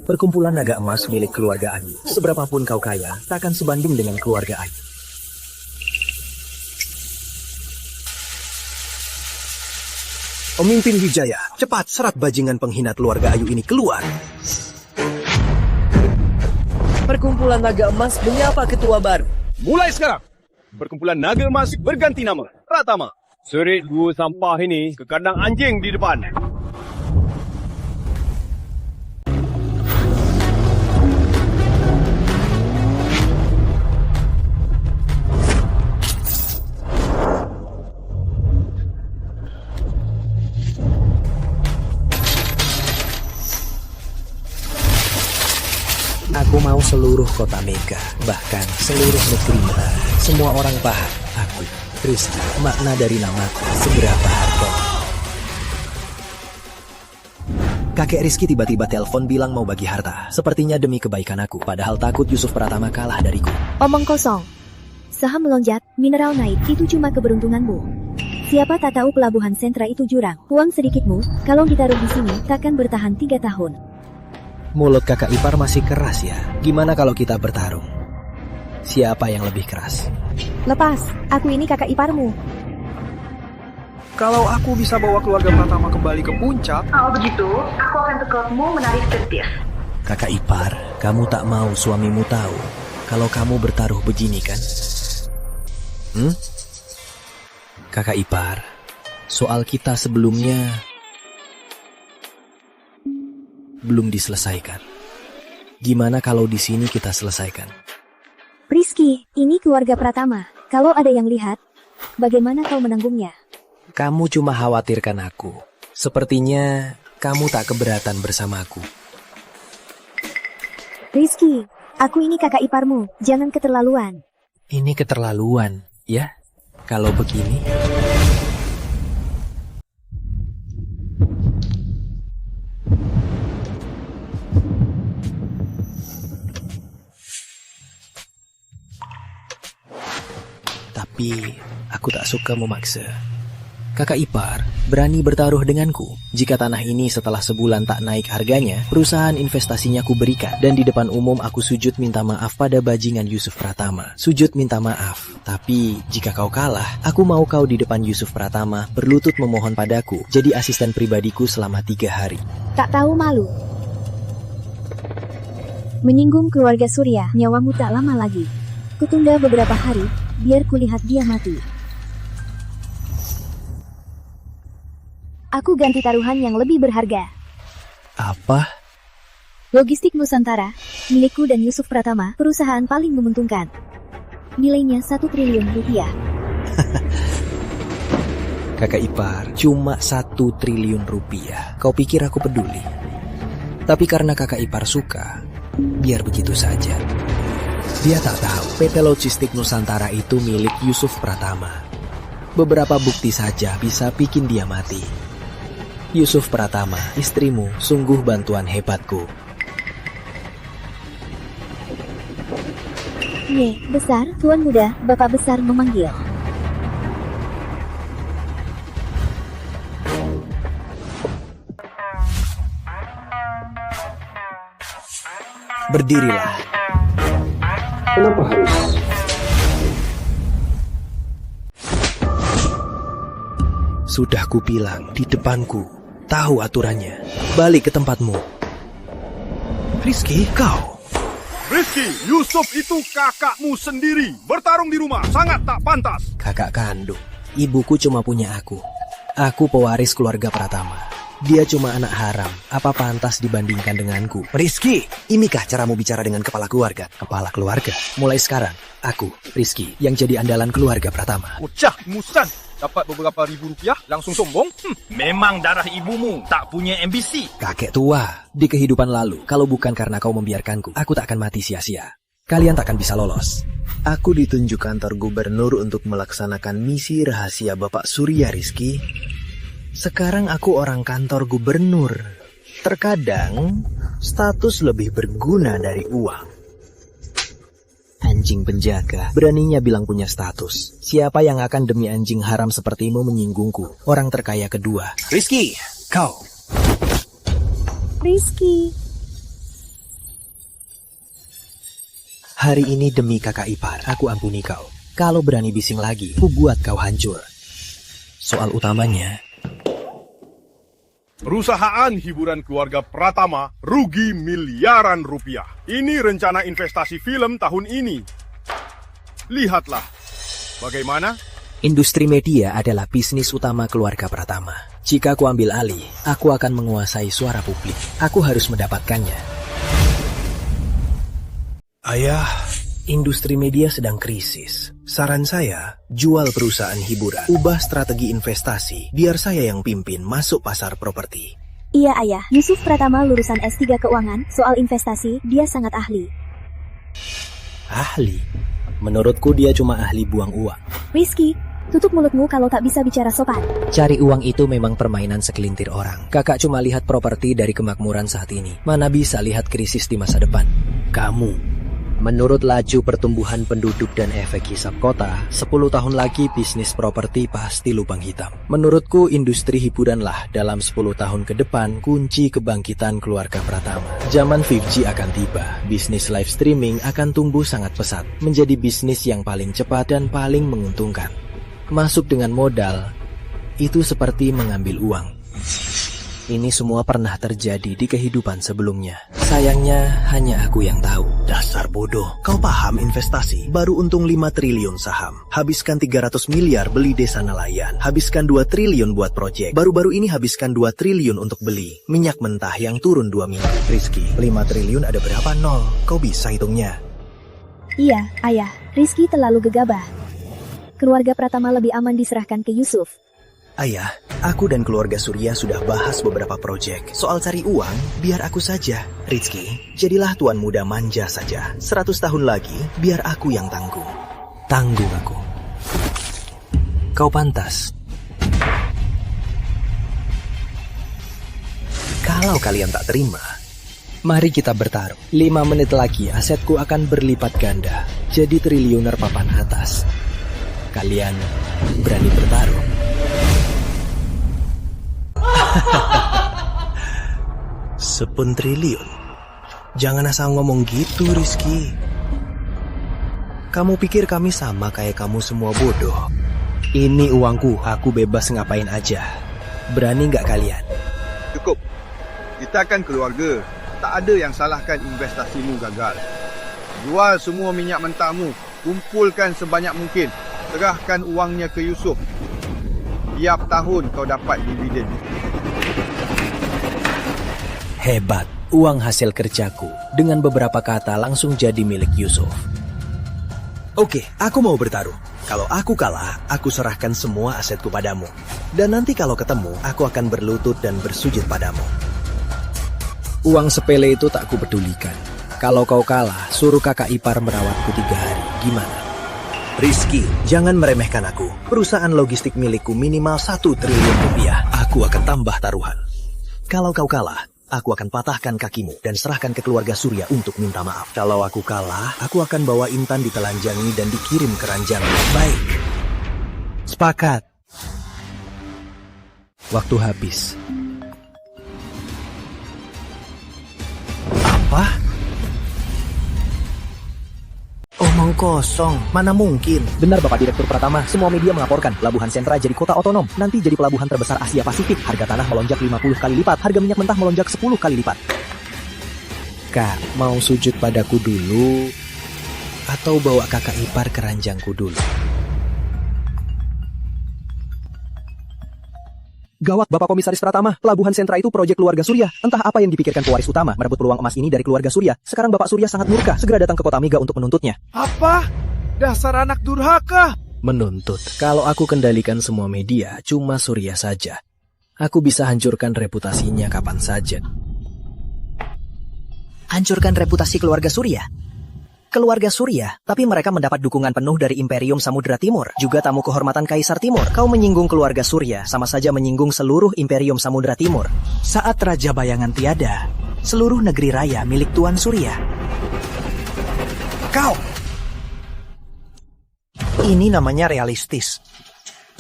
Perkumpulan naga emas milik keluarga Ayu. Seberapapun kau kaya, takkan sebanding dengan keluarga Ayu. Pemimpin Wijaya, cepat serat bajingan penghina keluarga Ayu ini keluar. Perkumpulan Naga Emas menyapa ketua baru. Mulai sekarang, perkumpulan naga emas berganti nama. Pratama, seret 2 sampah ini ke kandang anjing di depan. Aku mau seluruh Kota Mega, bahkan seluruh negeri Mega. Semua orang paham, aku, Rizky, makna dari namaku, seberapa harga. Kakek Rizky tiba-tiba telepon bilang mau bagi harta. Sepertinya demi kebaikan aku, padahal takut Yusuf Pratama kalah dariku. Omong kosong. Saham melonjak, mineral naik, itu cuma keberuntunganmu. Siapa tak tahu pelabuhan sentra itu jurang. Uang sedikitmu, kalau ditaruh di sini, takkan bertahan 3 tahun. Mulut kakak ipar masih keras ya. Gimana kalau kita bertarung? Siapa yang lebih keras? Lepas, aku ini kakak iparmu. Kalau aku bisa bawa keluarga Pratama kembali ke puncak... Kalau begitu, aku akan tekukmu menari setir. Kakak ipar, kamu tak mau suamimu tahu kalau kamu bertaruh begini kan? Kakak ipar, soal kita sebelumnya belum diselesaikan. Gimana kalau di sini kita selesaikan? Rizky, ini keluarga Pratama. Kalau ada yang lihat, bagaimana kau menanggungnya? Kamu cuma khawatirkan aku. Sepertinya kamu tak keberatan bersamaku. Rizky, aku ini kakak iparmu. Jangan keterlaluan. Ini keterlaluan, ya? Kalau begini... Tapi aku tak suka memaksa. Kakak ipar berani bertaruh denganku. Jika tanah ini setelah sebulan tak naik harganya, perusahaan investasinya ku berikan. Dan di depan umum aku sujud minta maaf pada bajingan Yusuf Pratama. Sujud minta maaf. Tapi jika kau kalah, aku mau kau di depan Yusuf Pratama berlutut memohon padaku jadi asisten pribadiku selama 3 hari. Tak tahu malu. Menyinggung keluarga Surya, nyawamu tak lama lagi. Kutunda beberapa hari, biar kulihat dia mati. Aku ganti taruhan yang lebih berharga. Apa? Logistik Nusantara, milikku dan Yusuf Pratama, perusahaan paling menguntungkan. Nilainya 1 triliun rupiah. Kakak ipar, cuma 1 triliun rupiah. Kau pikir aku peduli? Tapi karena kakak ipar suka, biar begitu saja. Dia tak tahu PT Logistik Nusantara itu milik Yusuf Pratama. Beberapa bukti saja bisa bikin dia mati. Yusuf Pratama, istrimu sungguh bantuan hebatku. Ye, besar, Tuan Muda, Bapak Besar memanggil. Berdirilah. Kenapa harus? Sudah kubilang di depanku. Tahu aturannya. Balik ke tempatmu. Rizky, kau. Rizky, Yusuf itu kakakmu sendiri. Bertarung di rumah sangat tak pantas. Kakak kandung. Ibuku cuma punya aku. Aku pewaris keluarga Pratama. Dia cuma anak haram. Apa pantas dibandingkan denganku? Rizky, inikah caramu bicara dengan kepala keluarga? Kepala keluarga? Mulai sekarang, aku, Rizky, yang jadi andalan keluarga Pratama. Ucah, musan. Dapat beberapa ribu rupiah, langsung sombong? Memang darah ibumu tak punya ambisi. Kakek tua, di kehidupan lalu, kalau bukan karena kau membiarkanku, aku tak akan mati sia-sia. Kalian tak akan bisa lolos. Aku ditunjuk kantor gubernur untuk melaksanakan misi rahasia Bapak Surya, Rizky. Sekarang aku orang kantor gubernur. Terkadang, status lebih berguna dari uang. Anjing penjaga, beraninya bilang punya status. Siapa yang akan demi anjing haram sepertimu menyinggungku? Orang terkaya kedua. Rizky, kau. Rizky. Hari ini demi kakak ipar, aku ampuni kau. Kalau berani bising lagi, ku buat kau hancur. Soal utamanya, Perusahaan hiburan keluarga Pratama rugi miliaran rupiah. Ini rencana investasi film tahun ini. Lihatlah, bagaimana? industri media adalah bisnis utama keluarga Pratama. Jika aku ambil alih, aku akan menguasai suara publik. Aku harus mendapatkannya. Ayah, industri media sedang krisis. Saran saya, jual perusahaan hiburan. Ubah strategi investasi, biar saya yang pimpin masuk pasar properti. Iya ayah, Yusuf Pratama lulusan S3 Keuangan, soal investasi, dia sangat ahli. Ahli? Menurutku dia cuma ahli buang uang. Rizky, tutup mulutmu kalau tak bisa bicara sopan. Cari uang itu memang permainan segelintir orang. Kakak cuma lihat properti dari kemakmuran saat ini. Mana bisa lihat krisis di masa depan? Kamu. Menurut laju pertumbuhan penduduk dan efek hisap kota, 10 tahun lagi bisnis properti pasti lubang hitam. Menurutku industri hiburanlah dalam 10 tahun ke depan kunci kebangkitan keluarga Pratama. Zaman 5G akan tiba, bisnis live streaming akan tumbuh sangat pesat, menjadi bisnis yang paling cepat dan paling menguntungkan. Masuk dengan modal, itu seperti mengambil uang. Ini semua pernah terjadi di kehidupan sebelumnya. Sayangnya, hanya aku yang tahu. Dasar bodoh, kau paham investasi? Baru untung 5 triliun saham. Habiskan 300 miliar beli desa nelayan. Habiskan 2 triliun buat proyek. Baru-baru ini habiskan 2 triliun untuk beli minyak mentah yang turun 2 minggu. Rizky, 5 triliun ada berapa nol? Kau bisa hitungnya? Iya, ayah. Rizky terlalu gegabah. Keluarga Pratama lebih aman diserahkan ke Yusuf. Ayah, aku dan keluarga Surya sudah bahas beberapa proyek. Soal cari uang, biar aku saja. Rizky, jadilah tuan muda manja saja. 100 tahun lagi, biar aku yang tanggung. Tanggung aku. Kau pantas. Kalau kalian tak terima, mari kita bertarung. 5 menit lagi asetku akan berlipat ganda. Jadi triliuner papan atas. Kalian berani bertarung? 10 triliun. Jangan asal ngomong gitu, Rizky. Kamu pikir kami sama kayak kamu semua bodoh? Ini uangku, aku bebas ngapain aja. Berani nggak kalian? Cukup. Kita kan keluarga. Tak ada yang salahkan investasimu gagal. Jual semua minyak mentahmu. Kumpulkan sebanyak mungkin. Serahkan uangnya ke Yusuf. Tiap tahun kau dapat dividen. Hebat, uang hasil kerjaku dengan beberapa kata langsung jadi milik Yusuf. Oke, aku mau bertaruh. Kalau aku kalah, aku serahkan semua asetku padamu. Dan nanti kalau ketemu, aku akan berlutut dan bersujud padamu. Uang sepele itu tak kupedulikan. Kalau kau kalah, suruh kakak ipar merawatku 3 hari. Gimana? Rizky, jangan meremehkan aku. Perusahaan logistik milikku minimal 1 triliun rupiah. Aku akan tambah taruhan. Kalau kau kalah, aku akan patahkan kakimu dan serahkan ke keluarga Surya untuk minta maaf. Kalau aku kalah, aku akan bawa Intan ditelanjangi dan dikirim ke ranjang. Baik. Sepakat. Waktu habis. Apa? Omong kosong, mana mungkin? Benar Bapak Direktur Pratama, semua media melaporkan Pelabuhan Sentra jadi kota otonom. Nanti jadi pelabuhan terbesar Asia Pasifik. Harga tanah melonjak 50 kali lipat, harga minyak mentah melonjak 10 kali lipat. Kak, mau sujud padaku dulu atau bawa kakak ipar ke ranjangku dulu? Gawat Bapak Komisaris Pratama, Pelabuhan Sentra itu proyek keluarga Surya. Entah apa yang dipikirkan pewaris utama merebut peluang emas ini dari keluarga Surya. Sekarang Bapak Surya sangat murka, segera datang ke Kota Mega untuk menuntutnya. Apa? Dasar anak durhaka! Menuntut. Kalau aku kendalikan semua media, cuma Surya saja. Aku bisa hancurkan reputasinya kapan saja. Hancurkan reputasi keluarga Surya? Keluarga Surya, tapi mereka mendapat dukungan penuh dari Imperium Samudra Timur, juga tamu kehormatan Kaisar Timur. Kau menyinggung keluarga Surya, sama saja menyinggung seluruh Imperium Samudra Timur. Saat Raja Bayangan tiada, seluruh negeri raya milik Tuan Surya. Kau! Ini namanya realistis.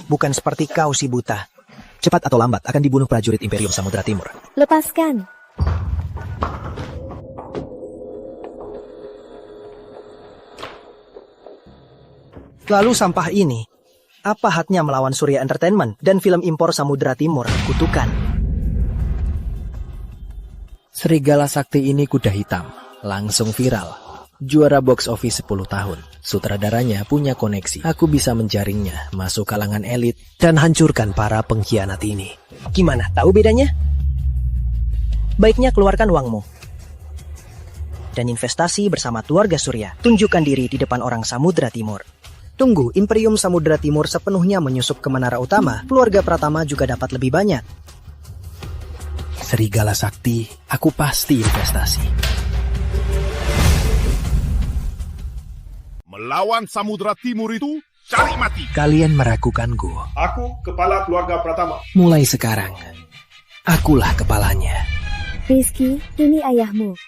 Bukan seperti kau si buta. Cepat atau lambat akan dibunuh prajurit Imperium Samudra Timur. Lepaskan. Lalu sampah ini, apa haknya melawan Surya Entertainment dan film impor Samudra Timur, Kutukan? Serigala Sakti ini kuda hitam, langsung viral. Juara box office 10 tahun. Sutradaranya punya koneksi. Aku bisa menjaringnya masuk kalangan elit dan hancurkan para pengkhianat ini. Gimana, tahu bedanya? Baiknya keluarkan uangmu. Dan investasi bersama keluarga Surya. Tunjukkan diri di depan orang Samudra Timur. Tunggu, Imperium Samudra Timur sepenuhnya menyusup ke Menara Utama, keluarga Pratama juga dapat lebih banyak. Serigala Sakti, aku pasti investasi. Melawan Samudra Timur itu, cari mati. Kalian meragukanku. Aku kepala keluarga Pratama. Mulai sekarang, akulah kepalanya. Rizky, ini ayahmu.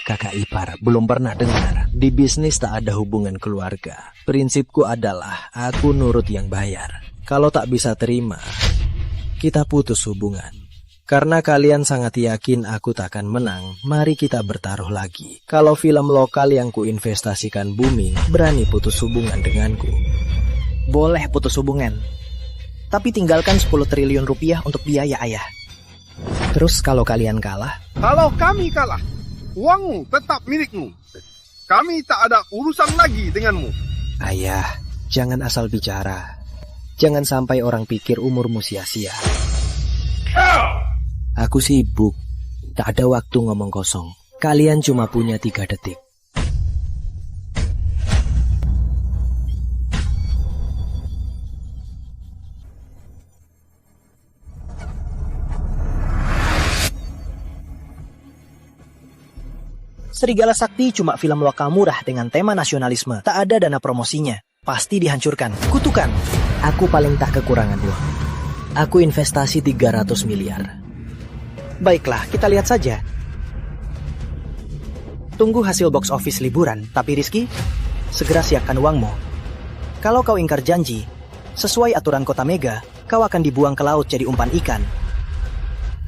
Kakak ipar, belum pernah dengar. Di bisnis tak ada hubungan keluarga. Prinsipku adalah aku nurut yang bayar. Kalau tak bisa terima, kita putus hubungan. Karena kalian sangat yakin aku takkan menang, mari kita bertaruh lagi. Kalau film lokal yang kuinvestasikan booming, berani putus hubungan denganku. Boleh putus hubungan. Tapi tinggalkan 10 triliun rupiah untuk biaya ayah. Terus kalau kalian kalah? Kalau kami kalah, uangmu tetap milikmu. Kami tak ada urusan lagi denganmu. Ayah, jangan asal bicara. Jangan sampai orang pikir umurmu sia-sia. Aku sibuk. Tak ada waktu ngomong kosong. Kalian cuma punya 3 detik. Serigala Sakti cuma film lokal murah dengan tema nasionalisme. Tak ada dana promosinya. Pasti dihancurkan. Kutukan. Aku paling tak kekurangan uang. Aku investasi 300 miliar. Baiklah, kita lihat saja. Tunggu hasil box office liburan. Tapi Rizky, segera siapkan uangmu. Kalau kau ingkar janji, sesuai aturan Kota Mega, kau akan dibuang ke laut jadi umpan ikan.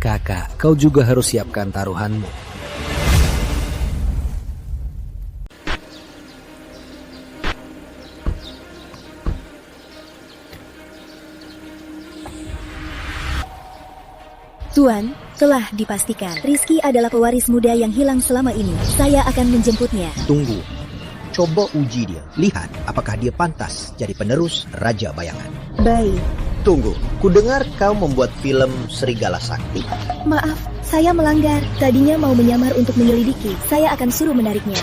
Kakak, kau juga harus siapkan taruhanmu. Tuan, telah dipastikan Rizky adalah pewaris muda yang hilang selama ini. Saya akan menjemputnya. Tunggu. Coba uji dia. Lihat apakah dia pantas jadi penerus Raja Bayangan. Baik. Tunggu. Kudengar kau membuat film Serigala Sakti. Maaf, saya melanggar. Tadinya mau menyamar untuk menyelidiki. Saya akan suruh menariknya.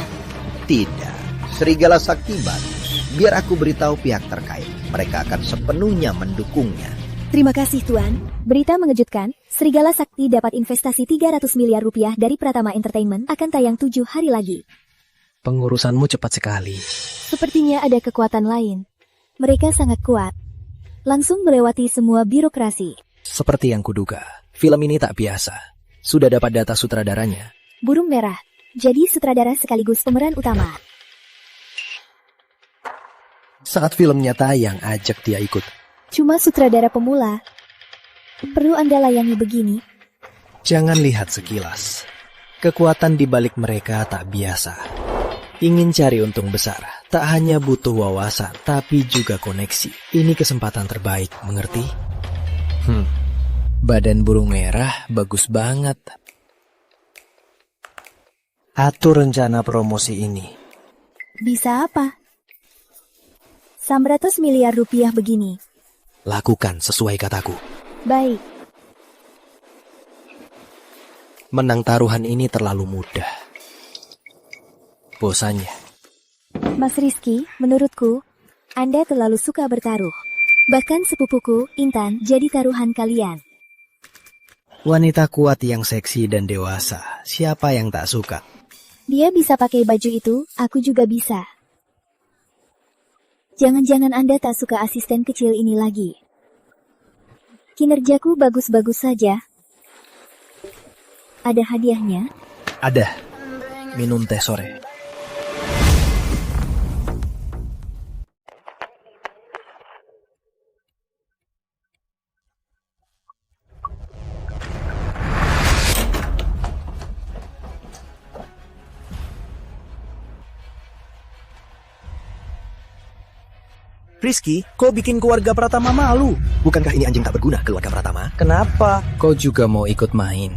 Tidak. Serigala Sakti bagus. Biar aku beritahu pihak terkait. Mereka akan sepenuhnya mendukungnya. Terima kasih, Tuan. Berita mengejutkan, Serigala Sakti dapat investasi 300 miliar rupiah dari Pratama Entertainment akan tayang 7 hari lagi. Pengurusanmu cepat sekali. Sepertinya ada kekuatan lain. Mereka sangat kuat. Langsung melewati semua birokrasi. Seperti yang kuduga, film ini tak biasa. Sudah dapat data sutradaranya. Burung Merah. Jadi sutradara sekaligus pemeran utama. Saat filmnya tayang, ajak dia ikut. Cuma sutradara pemula. Perlu Anda layangi begini? Jangan lihat sekilas. Kekuatan di balik mereka tak biasa. Ingin cari untung besar, tak hanya butuh wawasan, tapi juga koneksi. Ini kesempatan terbaik, mengerti? Badan burung merah bagus banget. Atur rencana promosi ini. Bisa apa? 100 miliar rupiah begini. Lakukan sesuai kataku. Baik. Menang taruhan ini terlalu mudah. Bosannya. Mas Rizky, menurutku, Anda terlalu suka bertaruh. Bahkan sepupuku, Intan, jadi taruhan kalian. Wanita kuat yang seksi dan dewasa. Siapa yang tak suka? Dia bisa pakai baju itu, aku juga bisa. Jangan-jangan Anda tak suka asisten kecil ini lagi. Kinerjaku bagus-bagus saja. Ada hadiahnya? Ada. Minum teh sore. Rizky, kau bikin keluarga Pratama malu. Bukankah ini anjing tak berguna, keluarga Pratama? Kenapa? Kau juga mau ikut main?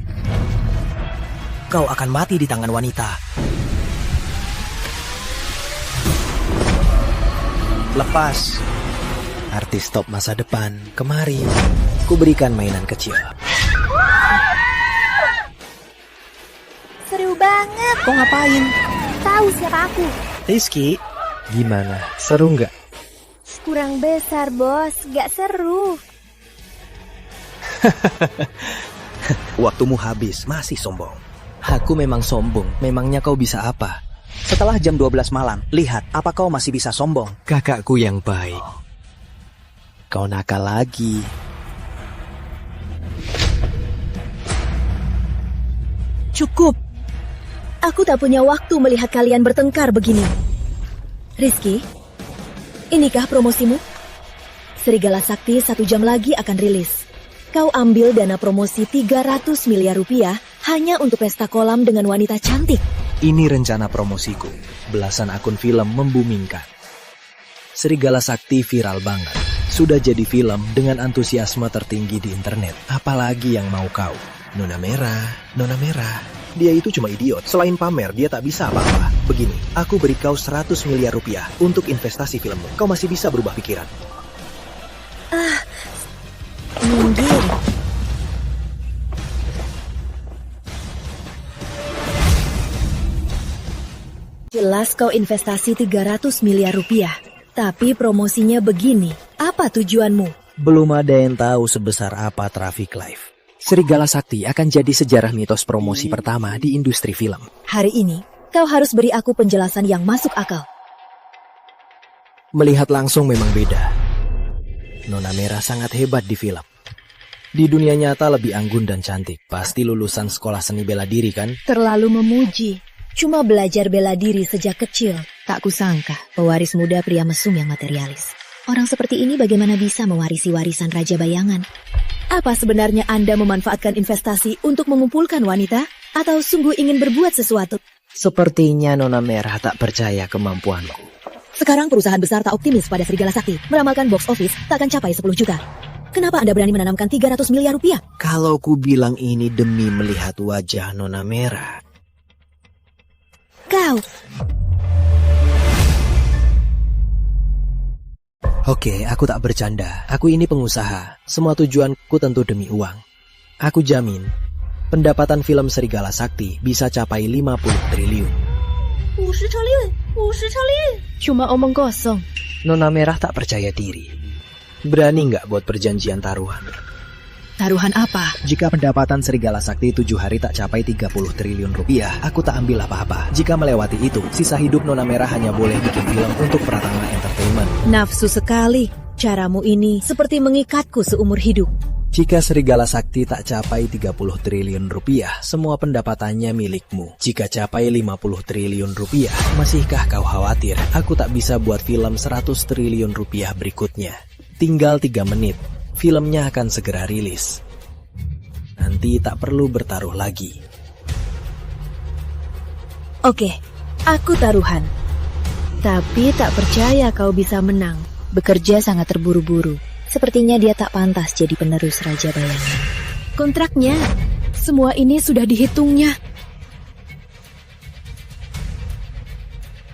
Kau akan mati di tangan wanita. Lepas. Artis top masa depan, kemari. Ku berikan mainan kecil. Seru banget. Kau ngapain? Tahu siapa aku? Rizky. Gimana? Seru nggak? Kurang besar, bos. Gak seru. Waktumu habis, masih sombong. Aku memang sombong. Memangnya kau bisa apa? Setelah jam 12 malam, lihat apa kau masih bisa sombong. Kakakku yang baik. Kau nakal lagi. Cukup. Aku tak punya waktu melihat kalian bertengkar begini. Rizky, inikah promosimu? Serigala Sakti 1 jam lagi akan rilis. Kau ambil dana promosi 300 miliar rupiah hanya untuk pesta kolam dengan wanita cantik. Ini rencana promosiku. Belasan akun film membumingkan. Serigala Sakti viral banget. Sudah jadi film dengan antusiasme tertinggi di internet. Apalagi yang mau kau? Nona Merah, Nona Merah. Dia itu cuma idiot. Selain pamer, dia tak bisa apa-apa. Begini, aku beri kau 100 miliar rupiah untuk investasi filmmu. Kau masih bisa berubah pikiran. Minggir. Jelas kau investasi 300 miliar rupiah. Tapi promosinya begini. Apa tujuanmu? Belum ada yang tahu sebesar apa Traffic Life. Serigala Sakti akan jadi sejarah mitos promosi pertama di industri film. Hari ini, kau harus beri aku penjelasan yang masuk akal. Melihat langsung memang beda. Nona Merah sangat hebat di film. Di dunia nyata lebih anggun dan cantik. Pasti lulusan sekolah seni bela diri kan? Terlalu memuji. Cuma belajar bela diri sejak kecil. Tak kusangka, pewaris muda pria mesum yang materialis. Orang seperti ini bagaimana bisa mewarisi warisan Raja Bayangan? Apa sebenarnya Anda memanfaatkan investasi untuk mengumpulkan wanita? Atau sungguh ingin berbuat sesuatu? Sepertinya Nona Merah tak percaya kemampuanku. Sekarang perusahaan besar tak optimis pada Serigala Sakti. Meramalkan box office tak akan capai 10 juta. Kenapa Anda berani menanamkan 300 miliar rupiah? Kalau ku bilang ini demi melihat wajah Nona Merah. Kau... Oke, aku tak bercanda. Aku ini pengusaha. Semua tujuanku tentu demi uang. Aku jamin, pendapatan film Serigala Sakti bisa capai 50 triliun. 50 triliun. Cuma omong kosong. Nona Merah tak percaya diri. Berani nggak buat perjanjian taruhan? Taruhan apa? Jika pendapatan Serigala Sakti 7 hari tak capai 30 triliun rupiah, aku tak ambil apa-apa. Jika melewati itu, sisa hidup Nona Merah hanya boleh bikin film untuk Pratama Entertainment. Nafsu sekali. Caramu ini seperti mengikatku seumur hidup. Jika Serigala Sakti tak capai 30 triliun rupiah, semua pendapatannya milikmu. Jika capai 50 triliun rupiah, masihkah kau khawatir aku tak bisa buat film 100 triliun rupiah berikutnya? Tinggal 3 menit, filmnya akan segera rilis. Nanti tak perlu bertaruh lagi. Oke, aku taruhan. Tapi tak percaya kau bisa menang. Bekerja sangat terburu-buru. Sepertinya dia tak pantas jadi penerus Raja Bayangan. Kontraknya, semua ini sudah dihitungnya.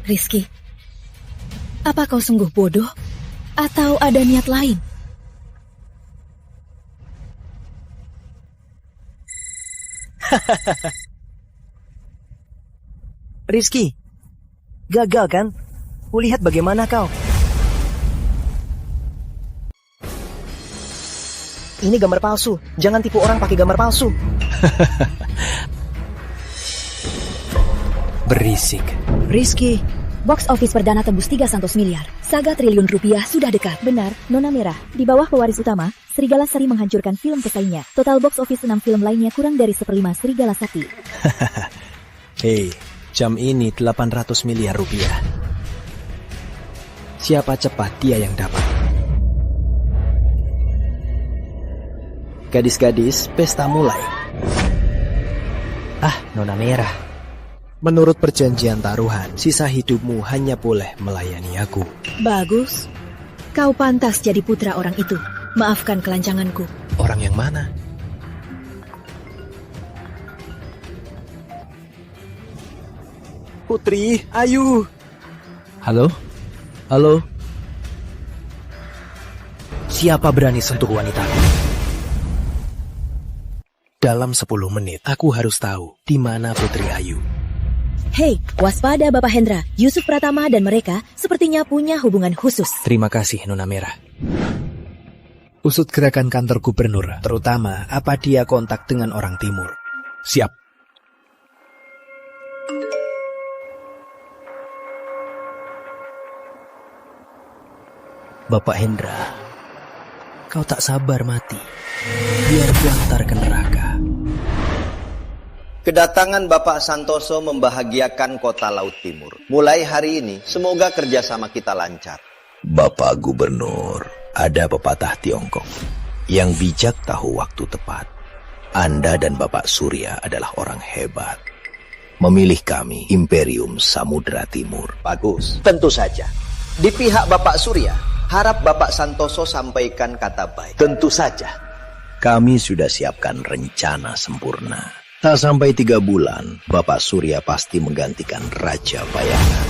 Rizky, apa kau sungguh bodoh? Atau ada niat lain? Rizky, gagal kan? Kulihat bagaimana kau. Ini gambar palsu. Jangan tipu orang pakai gambar palsu. Berisik. Rizky, box office perdana tembus 300 miliar. Saga triliun rupiah sudah dekat. Benar, Nona Merah. Di bawah pewaris utama, Serigala Sari menghancurkan film pesaingnya. Total box office 6 film lainnya kurang dari 1/5 Serigala Sakti. Hei, jam ini 800 miliar rupiah. Siapa cepat dia yang dapat. Gadis-gadis, pesta mulai. Nona Merah. Menurut perjanjian taruhan, sisa hidupmu hanya boleh melayani aku. Bagus. Kau pantas jadi putra orang itu. Maafkan kelancanganku. Orang yang mana? Putri, Ayu. Halo? Halo? Siapa berani sentuh wanitaku? Dalam 10 menit, aku harus tahu di mana Putri Ayu. Hei, waspada Bapak Hendra. Yusuf Pratama dan mereka sepertinya punya hubungan khusus. Terima kasih, Nona Merah. Usut gerakan kantor gubernur, terutama apa dia kontak dengan orang timur. Siap. Bapak Hendra, kau tak sabar mati. Biar kuantar ke neraka. Kedatangan Bapak Santoso membahagiakan kota Laut Timur. Mulai hari ini, semoga kerjasama kita lancar. Bapak Gubernur, ada pepatah Tiongkok. Yang bijak tahu waktu tepat. Anda dan Bapak Surya adalah orang hebat. Memilih kami, Imperium Samudra Timur. Bagus, tentu saja. Di pihak Bapak Surya, harap Bapak Santoso sampaikan kata baik. Tentu saja. Kami sudah siapkan rencana sempurna. Tak sampai 3 bulan, Bapak Surya pasti menggantikan Raja Bayangan.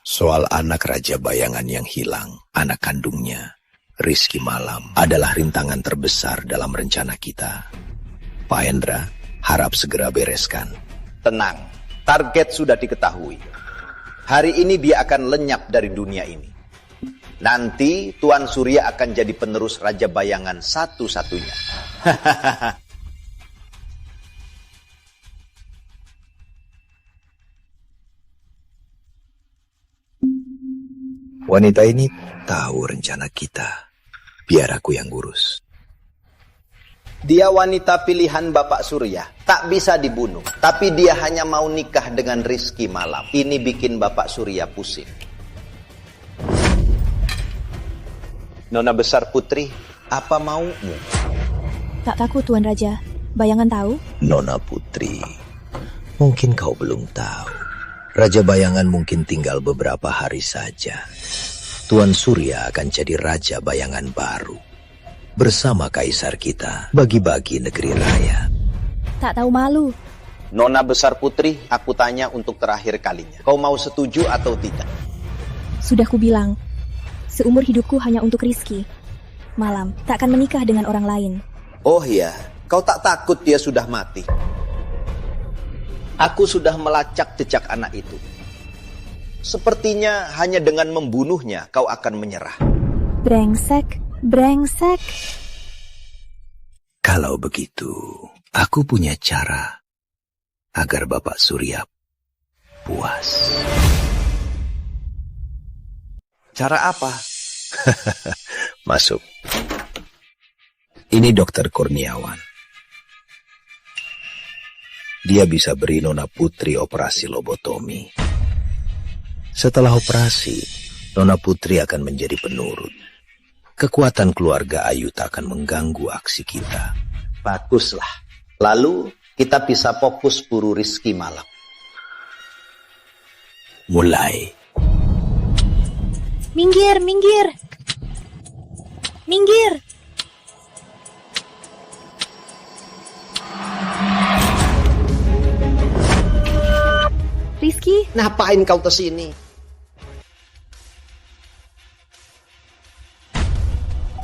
Soal anak Raja Bayangan yang hilang, anak kandungnya, Rizky Malam, adalah rintangan terbesar dalam rencana kita. Pak Hendra, harap segera bereskan. Tenang, target sudah diketahui. Hari ini dia akan lenyap dari dunia ini. Nanti Tuan Surya akan jadi penerus Raja Bayangan satu-satunya. Wanita ini tahu rencana kita. Biar aku yang ngurus. Dia wanita pilihan Bapak Surya. Tak bisa dibunuh. Tapi dia hanya mau nikah dengan Rizky Malam. Ini bikin Bapak Surya pusing. Nona Besar Putri, apa maumu? Tak takut, Tuan Raja. Bayangan tahu? Nona Putri, mungkin kau belum tahu. Raja Bayangan mungkin tinggal beberapa hari saja. Tuan Surya akan jadi Raja Bayangan baru. Bersama Kaisar kita, bagi-bagi negeri raya. Tak tahu malu. Nona Besar Putri, aku tanya untuk terakhir kalinya. Kau mau setuju atau tidak? Sudah kubilang, seumur hidupku hanya untuk Rizky. Malam, tak akan menikah dengan orang lain. Oh iya, kau tak takut dia sudah mati? Aku sudah melacak jejak anak itu. Sepertinya hanya dengan membunuhnya kau akan menyerah. Brengsek, brengsek. Kalau begitu, aku punya cara agar Bapak Surya puas. Cara apa? Masuk. Ini Dokter Kurniawan. Dia bisa beri Nona Putri operasi lobotomi. Setelah operasi, Nona Putri akan menjadi penurut. Kekuatan keluarga Ayu tak akan mengganggu aksi kita. Baguslah. Lalu kita bisa fokus buru Rizky malam. Mulai. Minggir, minggir. Minggir. Rizky, ngapain kau kesini?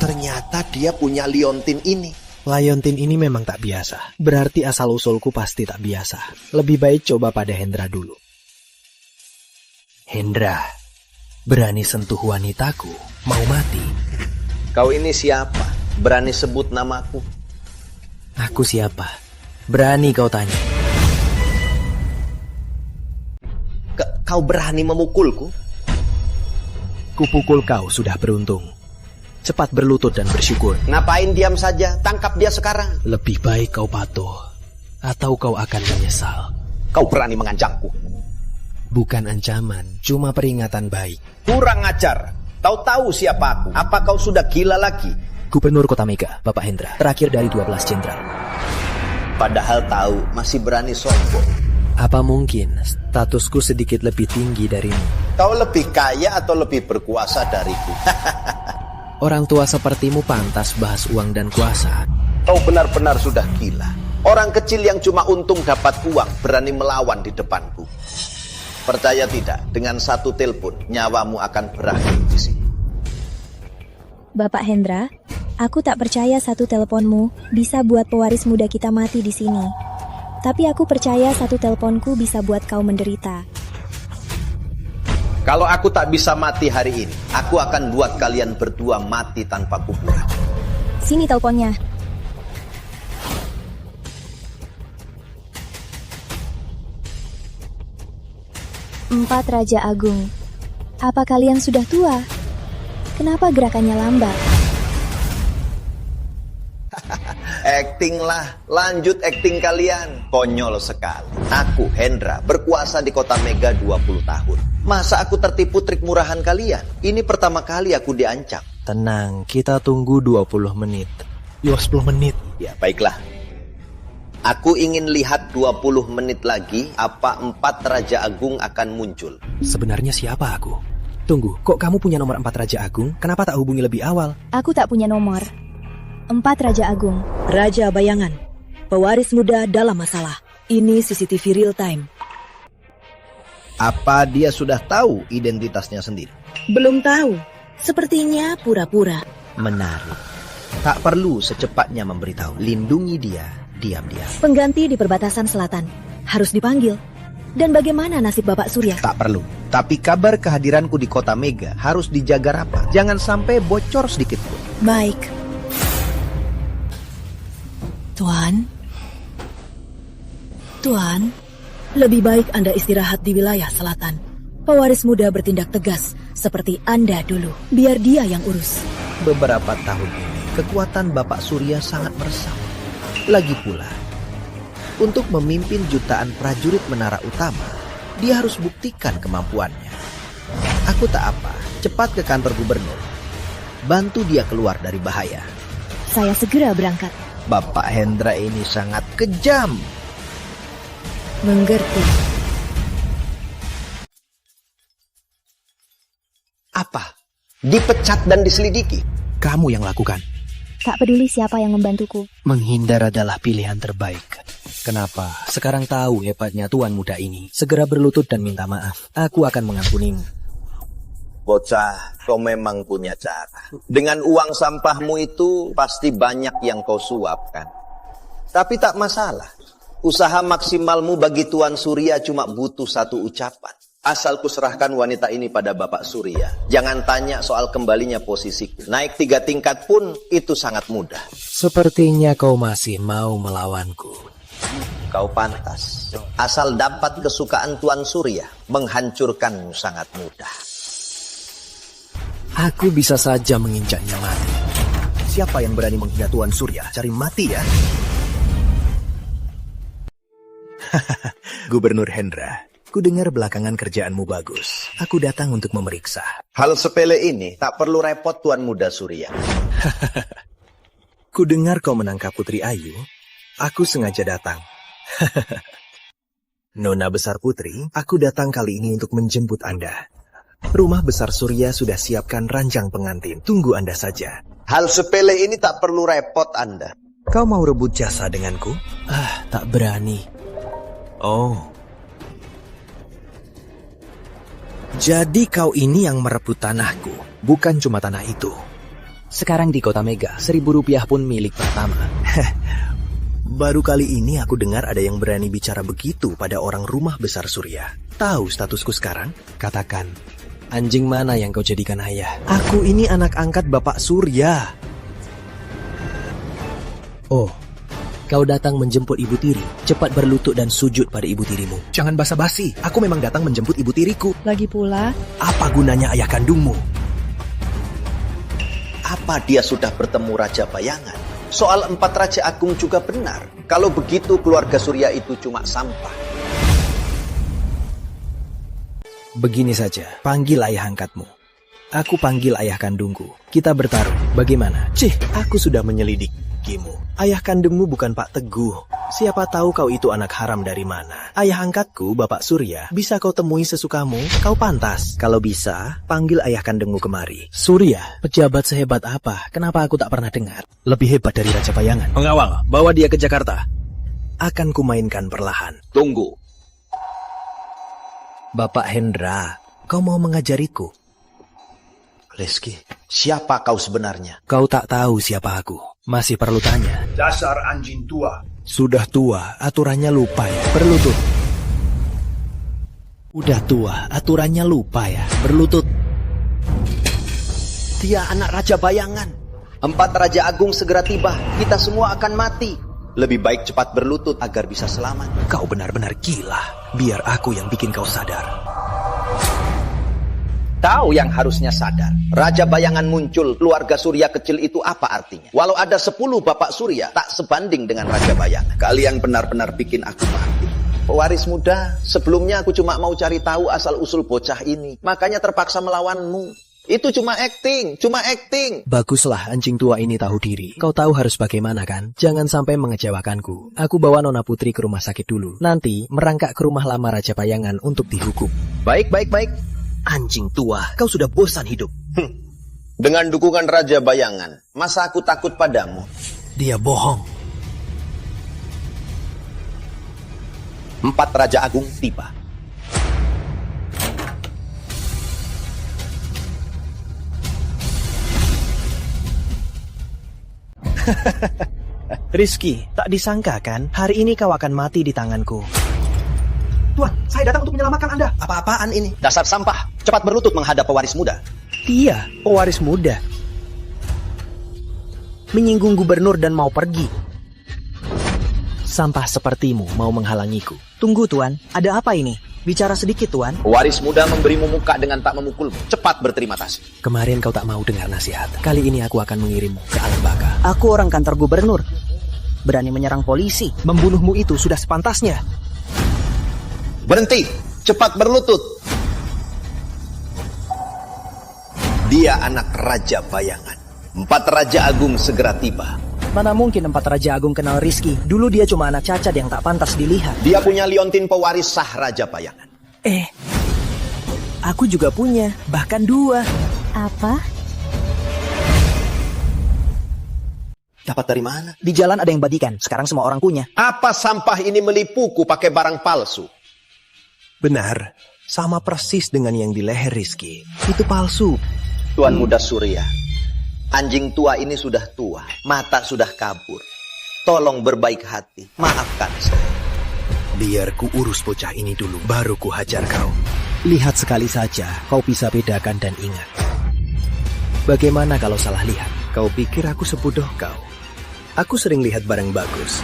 Ternyata dia punya liontin ini. Liontin ini memang tak biasa. Berarti asal-usulku pasti tak biasa. Lebih baik coba pada Hendra dulu. Hendra, berani sentuh wanitaku, mau mati. Kau ini siapa? Berani sebut namaku? Aku siapa? Berani kau tanya. Kau berani memukulku? Kupukul kau sudah beruntung. Cepat berlutut dan bersyukur. Ngapain diam saja? Tangkap dia sekarang. Lebih baik kau patuh, atau kau akan menyesal. Kau berani mengancamku? Bukan ancaman, cuma peringatan baik. Kurang ajar. Tahu-tahu siapa aku? Apa kau sudah gila lagi? Gubernur Kota Mega, Bapak Hendra, terakhir dari 12 jenderal. Padahal tahu, masih berani sombong. Apa mungkin statusku sedikit lebih tinggi darimu? Kau lebih kaya atau lebih berkuasa dariku? Orang tua sepertimu pantas bahas uang dan kuasa. Kau benar-benar sudah gila. Orang kecil yang cuma untung dapat uang berani melawan di depanku. Percaya tidak, dengan satu telepon nyawamu akan berakhir di sini. Bapak Hendra, aku tak percaya satu teleponmu bisa buat pewaris muda kita mati di sini. Tapi aku percaya satu teleponku bisa buat kau menderita. Kalau aku tak bisa mati hari ini, aku akan buat kalian berdua mati tanpa kuburan. Sini teleponnya. Empat Raja Agung. Apa kalian sudah tua? Kenapa gerakannya lambat? Acting lah, lanjut acting kalian. Konyol sekali. Aku, Hendra, berkuasa di Kota Mega 20 tahun. Masa aku tertipu trik murahan kalian? Ini pertama kali aku diancam. Tenang, kita tunggu 20 menit. 10 menit. Ya, baiklah. Aku ingin lihat 20 menit lagi apa 4 Raja Agung akan muncul. Sebenarnya siapa aku? Tunggu, kok kamu punya nomor 4 Raja Agung? Kenapa tak hubungi lebih awal? Aku tak punya nomor. 4 Raja Agung. Raja Bayangan. Pewaris muda dalam masalah. Ini CCTV real time. Apa dia sudah tahu identitasnya sendiri? Belum tahu. Sepertinya pura-pura. Menarik. Tak perlu secepatnya memberitahu. Lindungi dia. Diam-diam. Pengganti di perbatasan selatan. Harus dipanggil. Dan bagaimana nasib Bapak Surya? Tak perlu. Tapi kabar kehadiranku di Kota Mega harus dijaga rapat. Jangan sampai bocor sedikit pun. Baik. Tuan. Tuan, lebih baik Anda istirahat di wilayah selatan. Pewaris muda bertindak tegas seperti Anda dulu. Biar dia yang urus. Beberapa tahun ini, kekuatan Bapak Surya sangat meresap. Lagi pula, untuk memimpin jutaan prajurit menara utama, dia harus buktikan kemampuannya. Aku tak apa, cepat ke kantor gubernur. Bantu dia keluar dari bahaya. Saya segera berangkat. Bapak Hendra ini sangat kejam. Mengerti. Apa? Dipecat dan diselidiki? Kamu yang lakukan. Tak peduli siapa yang membantuku. Menghindar adalah pilihan terbaik. Kenapa? Sekarang tahu hebatnya tuan muda ini. Segera berlutut dan minta maaf. Aku akan mengampunimu. Bocah, kau memang punya cara. Dengan uang sampahmu itu pasti banyak yang kau suapkan. Tapi tak masalah. Usaha maksimalmu bagi Tuan Surya cuma butuh satu ucapan. Asal kuserahkan wanita ini pada Bapak Surya. Jangan tanya soal kembalinya posisiku. Naik 3 tingkat pun itu sangat mudah. Sepertinya kau masih mau melawanku. Kau pantas. Asal dapat kesukaan Tuan Surya, menghancurkanmu sangat mudah. Aku bisa saja menginjaknya mati. Siapa yang berani menghina Tuan Surya? Cari mati ya. Gubernur Hendra, ku dengar belakangan kerjaanmu bagus. Aku datang untuk memeriksa. Hal sepele ini tak perlu repot Tuan Muda Surya. Ku dengar kau menangkap Putri Ayu. Aku sengaja datang. Nona Besar Putri, aku datang kali ini untuk menjemput Anda. Rumah Besar Surya sudah siapkan ranjang pengantin. Tunggu Anda saja. Hal sepele ini tak perlu repot Anda. Kau mau rebut jasa denganku? Tak berani. Oh. Jadi kau ini yang merebut tanahku. Bukan cuma tanah itu. Sekarang di Kota Mega, Rp1.000 pun milik pertama. Baru kali ini aku dengar ada yang berani bicara begitu pada orang Rumah Besar Surya. Tahu statusku sekarang? Katakan, anjing mana yang kau jadikan ayah? Aku ini anak angkat Bapak Surya. Oh, kau datang menjemput ibu tiri. Cepat berlutut dan sujud pada ibu tirimu. Jangan basa-basi. Aku memang datang menjemput ibu tiriku. Lagi pula, apa gunanya ayah kandungmu? Apa dia sudah bertemu Raja Bayangan? Soal 4 Raja Agung juga benar. Kalau begitu keluarga Surya itu cuma sampah. Begini saja, panggil ayah angkatmu. Aku panggil ayah kandungku. Kita bertarung. Bagaimana? Aku sudah menyelidikimu. Ayah kandungmu bukan Pak Teguh. Siapa tahu kau itu anak haram dari mana. Ayah angkatku, Bapak Surya, bisa kau temui sesukamu. Kau pantas. Kalau bisa, panggil ayah kandungmu kemari. Surya, pejabat sehebat apa? Kenapa aku tak pernah dengar? Lebih hebat dari Raja Bayangan. Pengawal, bawa dia ke Jakarta. Akan kumainkan perlahan. Tunggu. Bapak Hendra, kau mau mengajariku? Rizky, siapa kau sebenarnya? Kau tak tahu siapa aku. Masih perlu tanya. Dasar anjing tua. Sudah tua, aturannya lupa ya. Berlutut. Udah tua, aturannya lupa ya. Berlutut. Dia anak Raja Bayangan. 4 Raja Agung segera tiba. Kita semua akan mati. Lebih baik cepat berlutut agar bisa selamat. Kau benar-benar gila. Biar aku yang bikin kau sadar. Tahu yang harusnya sadar. Raja Bayangan muncul, keluarga Surya kecil itu apa artinya? Walau ada 10 Bapak Surya, tak sebanding dengan Raja Bayangan. Kalian benar-benar bikin aku mati. Pewaris muda, sebelumnya aku cuma mau cari tahu asal-usul bocah ini. Makanya terpaksa melawanmu. Itu cuma acting. Baguslah anjing tua ini tahu diri. Kau tahu harus bagaimana kan? Jangan sampai mengecewakanku. Aku bawa Nona Putri ke rumah sakit dulu. Nanti merangkak ke rumah lama Raja Bayangan untuk dihukum. Baik. Anjing tua, kau sudah bosan hidup. Dengan dukungan Raja Bayangan, masa aku takut padamu? Dia bohong. 4 Raja Agung tiba. Rizky, tak disangka kan hari ini kau akan mati di tanganku. Tuan, saya datang untuk menyelamatkan Anda. Apa-apaan ini? Dasar sampah. Cepat berlutut menghadap pewaris muda. Dia, pewaris muda. Menyinggung gubernur dan mau pergi. Sampah sepertimu mau menghalangiku. Tunggu Tuan, ada apa ini? Bicara sedikit Tuan. Pewaris muda memberimu muka dengan tak memukulmu. Cepat berterima kasih. Kemarin kau tak mau dengar nasihat. Kali ini aku akan mengirimmu ke alam baka. Aku orang kantor gubernur. Berani menyerang polisi. Membunuhmu itu sudah sepantasnya. Berhenti, cepat berlutut. Dia anak Raja Bayangan. 4 Raja Agung segera tiba. Mana mungkin 4 Raja Agung kenal Rizky. Dulu dia cuma anak cacat yang tak pantas dilihat. Dia punya liontin pewaris sah Raja Bayangan. Aku juga punya, bahkan 2. apa? Dapat dari mana? Di jalan ada yang badikan, sekarang semua orang punya. Apa sampah ini melipuku pakai barang palsu? Benar, sama persis dengan yang di leher Rizky. Itu palsu. Tuan Muda Surya, anjing tua ini sudah tua, mata sudah kabur. Tolong berbaik hati, maafkan saya. Biar ku urus bocah ini dulu, baru ku hajar kau. Lihat sekali saja, kau bisa bedakan dan ingat. Bagaimana kalau salah lihat? Kau pikir aku sebodoh kau? Aku sering lihat barang bagus.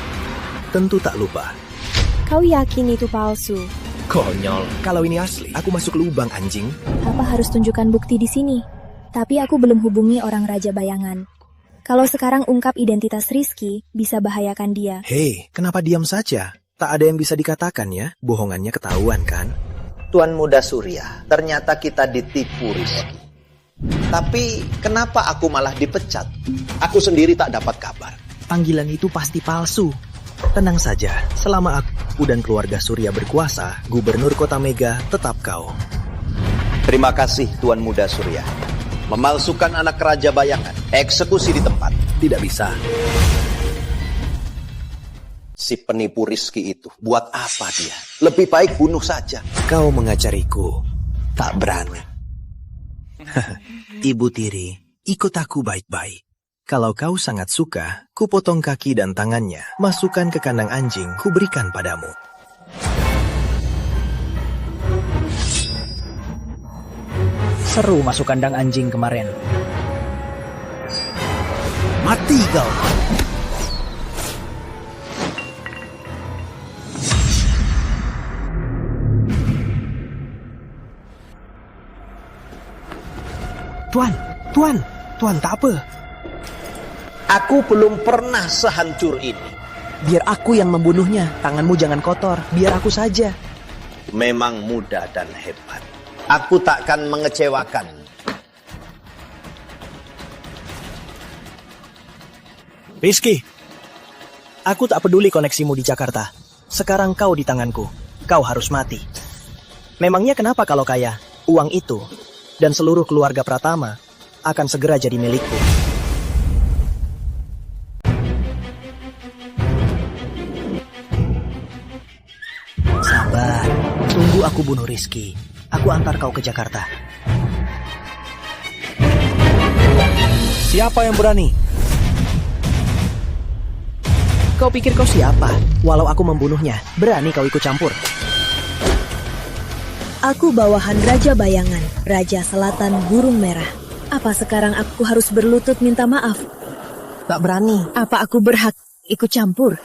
Tentu tak lupa. Kau yakin itu palsu? Konyol, kalau ini asli, aku masuk lubang anjing. Apa harus tunjukkan bukti di sini? Tapi aku belum hubungi orang Raja Bayangan. Kalau sekarang ungkap identitas Rizky, bisa bahayakan dia. Hei, kenapa diam saja? Tak ada yang bisa dikatakan ya, bohongannya ketahuan kan? Tuan Muda Surya, ternyata kita ditipu Rizky. Tapi kenapa aku malah dipecat? Aku sendiri tak dapat kabar. Panggilan itu pasti palsu. Tenang saja, selama aku dan keluarga Surya berkuasa, Gubernur Kota Mega tetap kau. Terima kasih Tuan Muda Surya. Memalsukan anak Raja Bayangan, eksekusi di tempat. Tidak bisa. Si penipu Rizky itu, buat apa dia? Lebih baik bunuh saja. Kau mengajariku, tak berani. Ibu tiri, ikut aku baik-baik. Kalau kau sangat suka, ku potong kaki dan tangannya, masukkan ke kandang anjing, ku berikan padamu. Seru masuk kandang anjing kemarin. Mati kau! Tuan tak apa. Aku belum pernah sehancur ini. Biar aku yang membunuhnya, tanganmu jangan kotor, biar aku saja. Memang muda dan hebat. Aku takkan mengecewakan. Rizky, aku tak peduli koneksimu di Jakarta. Sekarang kau di tanganku, kau harus mati. Memangnya kenapa kalau kaya? Uang itu dan seluruh keluarga Pratama akan segera jadi milikku. Sabar, tunggu aku bunuh Rizky. Aku antar kau ke Jakarta. Siapa yang berani? Kau pikir kau siapa? Walau aku membunuhnya, berani kau ikut campur? Aku bawahan Raja Bayangan, Raja Selatan Burung Merah. Apa sekarang aku harus berlutut minta maaf? Tak berani. Apa aku berhak ikut campur?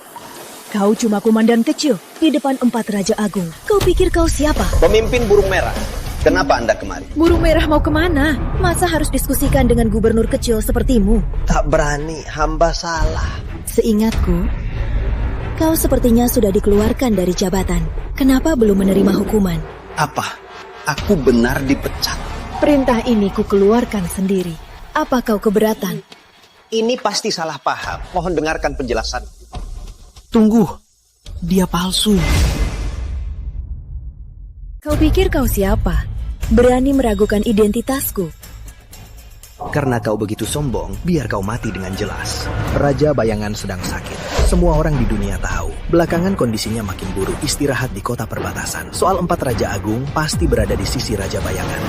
Kau cuma komandan kecil di depan 4 Raja Agung. Kau pikir kau siapa? Pemimpin Burung Merah. Kenapa Anda kemari? Burung Merah mau kemana? Masa harus diskusikan dengan gubernur kecil sepertimu? Tak berani, hamba salah. Seingatku, kau sepertinya sudah dikeluarkan dari jabatan. Kenapa belum menerima hukuman? Apa? Aku benar dipecat. Perintah ini kukeluarkan sendiri. Apa kau keberatan? Ini pasti salah paham. Mohon dengarkan penjelasan. Tunggu, dia palsu. Kau pikir kau siapa? Berani meragukan identitasku? Karena kau begitu sombong, biar kau mati dengan jelas. Raja Bayangan sedang sakit. Semua orang di dunia tahu. Belakangan kondisinya makin buruk, istirahat di kota perbatasan. Soal 4 Raja Agung pasti berada di sisi Raja Bayangan.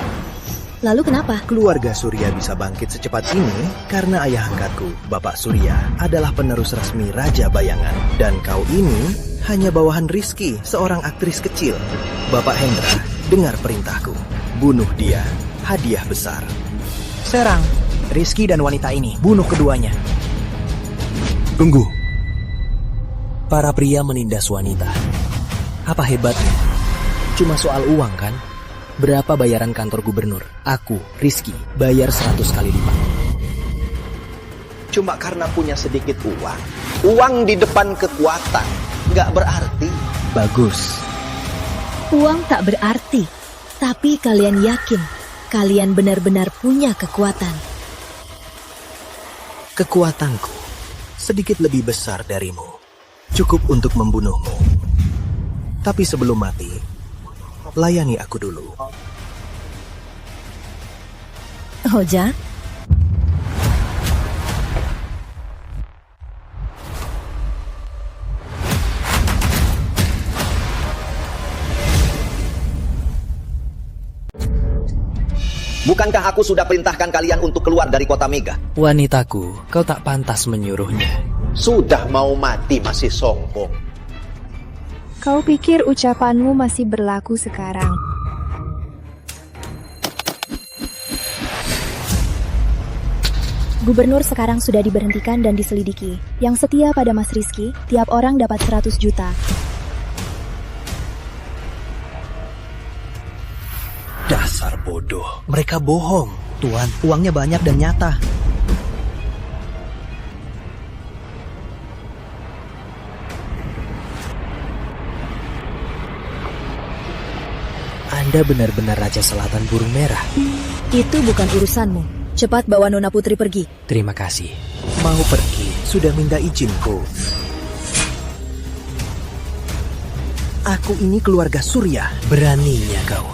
Lalu kenapa? Keluarga Surya bisa bangkit secepat ini karena ayah angkatku, Bapak Surya, adalah penerus resmi Raja Bayangan. Dan kau ini hanya bawahan Rizky, seorang aktris kecil. Bapak Hendra, dengar perintahku. Bunuh dia, hadiah besar. Serang Rizky dan wanita ini, bunuh keduanya. Tunggu. Para pria menindas wanita. Apa hebatnya? Cuma soal uang kan? Berapa bayaran kantor gubernur? Aku, Rizky, bayar 100 kali lipat. Cuma karena punya sedikit uang. Uang di depan kekuatan. Nggak berarti. Bagus. Uang tak berarti. Tapi kalian yakin kalian benar-benar punya kekuatan. Kekuatanku sedikit lebih besar darimu. Cukup untuk membunuhmu. Tapi sebelum mati, layani aku dulu. Hoja? Bukankah aku sudah perintahkan kalian untuk keluar dari kota Mega? Wanitaku, kau tak pantas menyuruhnya. Sudah mau mati masih sombong. Kau pikir ucapanmu masih berlaku sekarang? Gubernur sekarang sudah diberhentikan dan diselidiki. Yang setia pada Mas Rizky, tiap orang dapat 100 juta. Dasar bodoh. Mereka bohong. Tuan, uangnya banyak dan nyata. Anda benar-benar Raja Selatan Burung Merah. Itu bukan urusanmu. Cepat bawa Nona Putri pergi. Terima kasih. Mau pergi, sudah minta izinku. Aku ini keluarga Surya. Beraninya kau.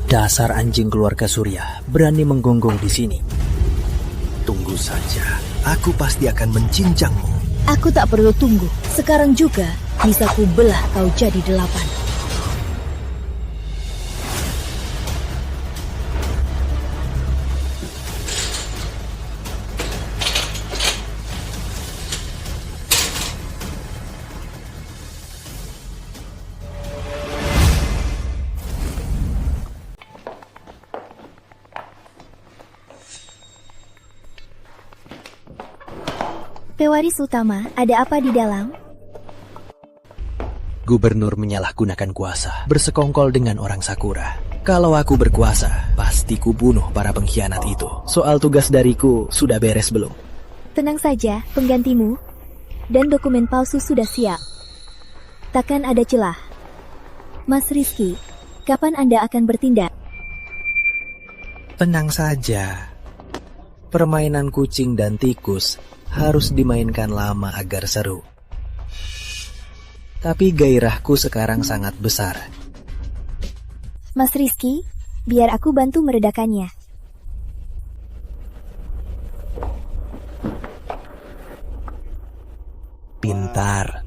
Dasar anjing keluarga Surya, berani menggonggong di sini. Tunggu saja, aku pasti akan mencincangmu. Aku tak perlu tunggu. Sekarang juga bisa kubelah kau jadi 8. Pewaris utama, ada apa di dalam? Gubernur menyalahgunakan kuasa, bersekongkol dengan orang Sakura. Kalau aku berkuasa, pasti kubunuh para pengkhianat itu. Soal tugas dariku sudah beres belum? Tenang saja, penggantimu dan dokumen palsu sudah siap. Takkan ada celah. Mas Rizky, kapan Anda akan bertindak? Tenang saja. Permainan kucing dan tikus harus dimainkan lama agar seru. Tapi gairahku sekarang sangat besar. Mas Rizky, biar aku bantu meredakannya. Pintar.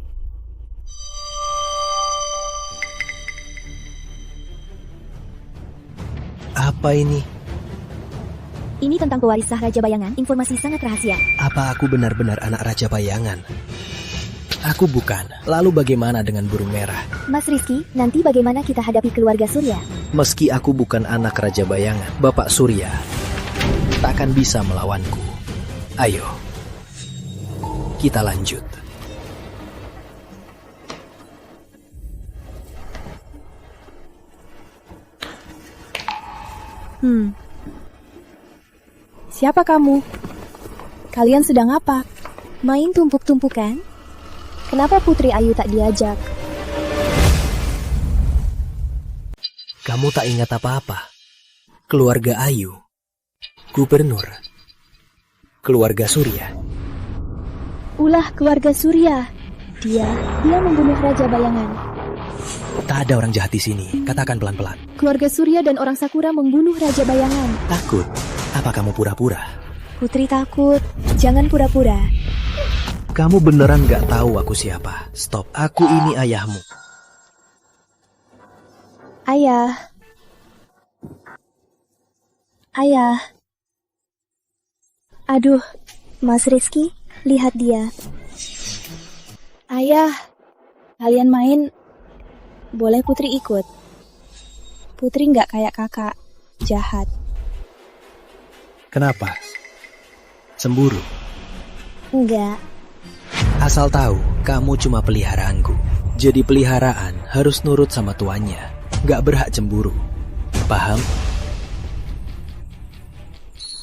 Apa ini? Ini tentang pewaris sah Raja Bayangan, informasi sangat rahasia. Apa aku benar-benar anak Raja Bayangan? Aku bukan. Lalu bagaimana dengan Burung Merah? Mas Rizky, nanti bagaimana kita hadapi keluarga Surya? Meski aku bukan anak Raja Bayangan, Bapak Surya takkan bisa melawanku. Ayo, kita lanjut. Siapa kamu? Kalian sedang apa? Main tumpuk-tumpukan? Kenapa Putri Ayu tak diajak? Kamu tak ingat apa-apa? Keluarga Ayu, Gubernur, keluarga Surya. Ulah keluarga Surya. Dia membunuh Raja Bayangan. Tak ada orang jahat di sini, katakan pelan-pelan. Keluarga Surya dan orang Sakura membunuh Raja Bayangan. Takut? Apa kamu pura-pura? Putri takut. Jangan pura-pura. Kamu beneran gak tahu aku siapa? Stop, aku ini ayahmu. Ayah. Ayah. Aduh, Mas Rizky, lihat dia. Ayah, kalian main. Boleh Putri ikut. Putri gak kayak kakak, jahat. Kenapa? Cemburu? Enggak. Asal tahu, kamu cuma peliharaanku. Jadi peliharaan harus nurut sama tuannya. Gak berhak cemburu. Paham?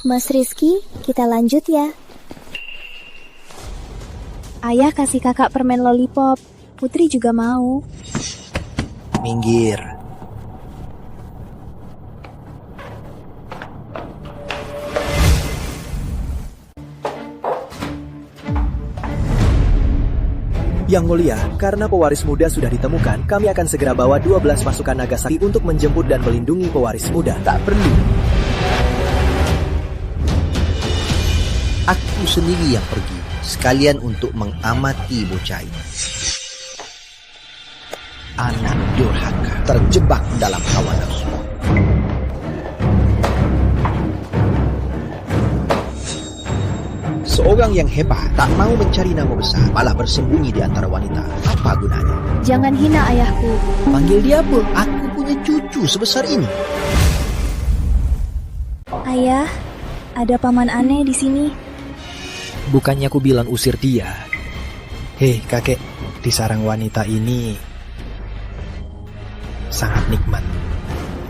Mas Rizky, kita lanjut ya. Ayah kasih kakak permen lollipop. Putri juga mau. Minggir. Yang mulia, karena pewaris muda sudah ditemukan, kami akan segera bawa 12 pasukan naga sakti untuk menjemput dan melindungi pewaris muda. Tak perlu. Aku sendiri yang pergi, sekalian untuk mengamati bocah ini. Anak durhaka, terjebak dalam hawa nafsu. Seorang yang hebat tak mau mencari nama besar, malah bersembunyi di antara wanita. Apa gunanya? Jangan hina ayahku. Panggil dia pun. Aku punya cucu sebesar ini. Ayah, ada paman aneh di sini. Bukannya aku bilang usir dia. Hei kakek, di sarang wanita ini sangat nikmat.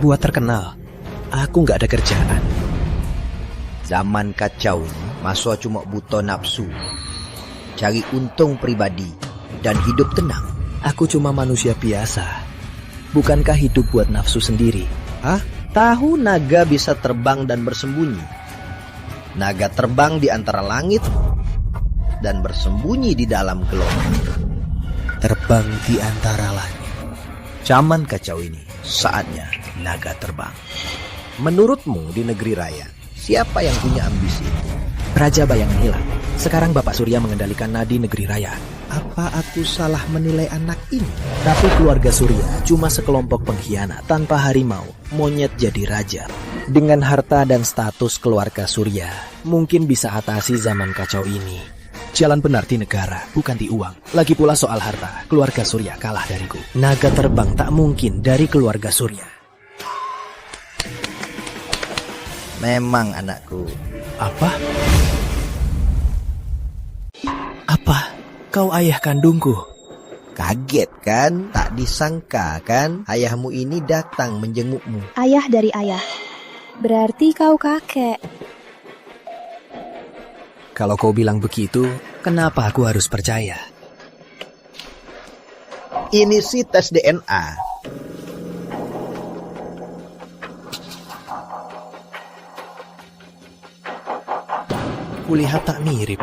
Buat terkenal, aku nggak ada kerjaan. Zaman kacau ini, Maswa cuma butuh nafsu, cari untung pribadi, dan hidup tenang. Aku cuma manusia biasa. Bukankah hidup buat nafsu sendiri? Hah? Tahu naga bisa terbang dan bersembunyi? Naga terbang di antara langit dan bersembunyi di dalam gelombang. Terbang di antara langit. Zaman kacau ini, saatnya naga terbang. Menurutmu di negeri raya, siapa yang punya ambisi? Raja Bayangan hilang. Sekarang Bapak Surya mengendalikan nadi negeri raya. Apa aku salah menilai anak ini? Tapi keluarga Surya cuma sekelompok pengkhianat. Tanpa harimau, monyet jadi raja. Dengan harta dan status keluarga Surya, mungkin bisa atasi zaman kacau ini. Jalan benar di negara, bukan di uang. Lagi pula soal harta, keluarga Surya kalah dariku. Naga terbang tak mungkin dari keluarga Surya. Memang anakku. Apa? Apa? Kau ayah kandungku? Kaget kan? Tak disangka kan? Ayahmu ini datang menjengukmu. Ayah dari ayah. Berarti kau kakek. Kalau kau bilang begitu, kenapa aku harus percaya? Ini sih tes DNA. Kulihat tak mirip.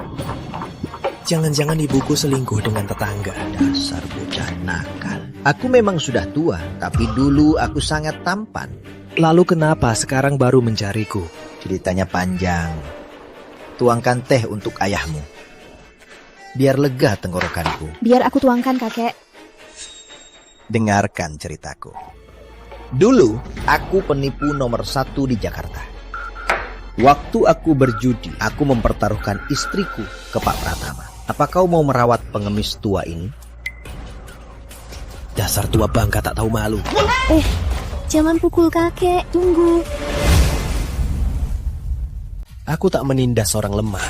Jangan-jangan ibuku selingkuh dengan tetangga. Dasar bocah nakal. Aku memang sudah tua, tapi dulu aku sangat tampan. Lalu kenapa sekarang baru mencariku? Ceritanya panjang. Tuangkan teh untuk ayahmu. Biar lega tenggorokanku. Biar aku tuangkan, kakek. Dengarkan ceritaku. Dulu, aku penipu nomor 1 di Jakarta. Waktu aku berjudi, aku mempertaruhkan istriku ke Pak Pratama. Apa kau mau merawat pengemis tua ini? Dasar tua bangka tak tahu malu. Jangan pukul kakek, tunggu. Aku tak menindas orang lemah.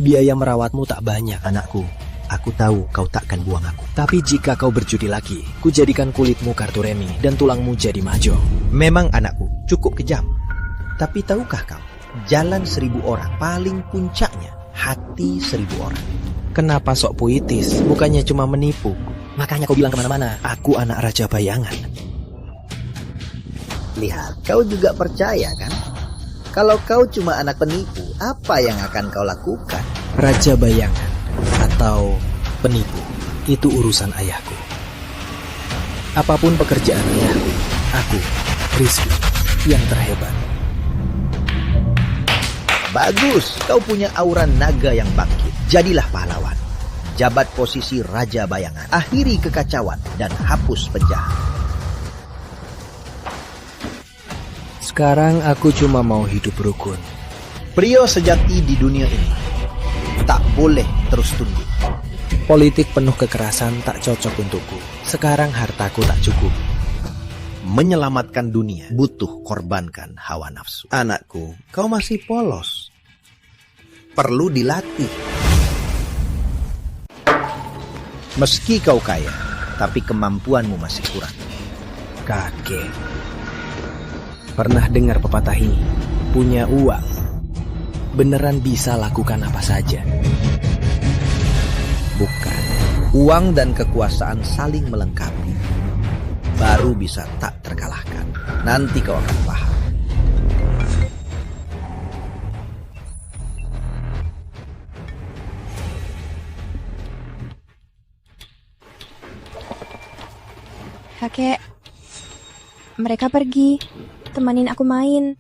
Biaya merawatmu tak banyak, anakku. Aku tahu kau takkan buang aku. Tapi jika kau berjudi lagi, ku jadikan kulitmu kartu remi dan tulangmu jadi mahjong. Memang anakku, cukup kejam. Tapi tahukah kau, jalan 1000 orang, paling puncaknya hati 1000 orang. Kenapa sok puitis? Bukannya cuma menipu. Makanya kau bilang kemana-mana, aku anak Raja Bayangan. Lihat, kau juga percaya kan? Kalau kau cuma anak penipu, apa yang akan kau lakukan? Raja Bayangan atau penipu, itu urusan ayahku. Apapun pekerjaan ayahku, aku, Rizky, yang terhebat. Bagus, kau punya aura naga yang bangkit. Jadilah pahlawan. Jabat posisi Raja Bayangan. Akhiri kekacauan dan hapus penjahat. Sekarang aku cuma mau hidup rukun. Pria sejati di dunia ini tak boleh terus tunduk. Politik penuh kekerasan tak cocok untukku. Sekarang hartaku tak cukup. Menyelamatkan dunia butuh korbankan hawa nafsu. Anakku, kau masih polos. Perlu dilatih. Meski kau kaya, tapi kemampuanmu masih kurang. Kakek, pernah dengar pepatah ini? Punya uang, beneran bisa lakukan apa saja. Bukan. Uang dan kekuasaan saling melengkapi. Baru bisa tak terkalahkan. Nanti kau akan paham. Kakek, mereka pergi. Temanin aku main.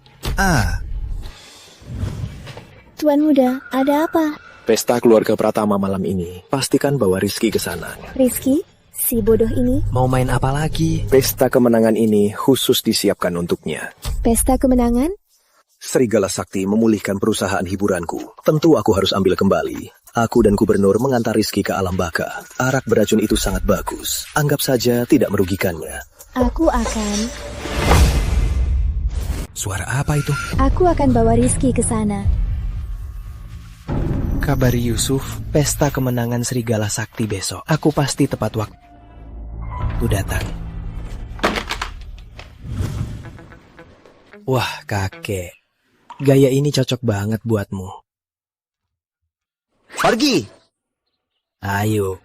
Tuan muda, ada apa? Pesta keluarga Pratama malam ini. Pastikan bawa Rizky ke sana. Rizky? Si bodoh ini? Mau main apa lagi? Pesta kemenangan ini khusus disiapkan untuknya. Pesta kemenangan? Serigala Sakti memulihkan perusahaan hiburanku. Tentu aku harus ambil kembali. Aku dan gubernur mengantar Rizky ke alam baka. Arak beracun itu sangat bagus. Anggap saja tidak merugikannya. Aku akan... Suara apa itu? Aku akan bawa Rizky ke sana. Kabari Yusuf, pesta kemenangan Serigala Sakti besok. Aku pasti tepat waktu datang. Wah, kakek. Gaya ini cocok banget buatmu. Pergi! Ayo.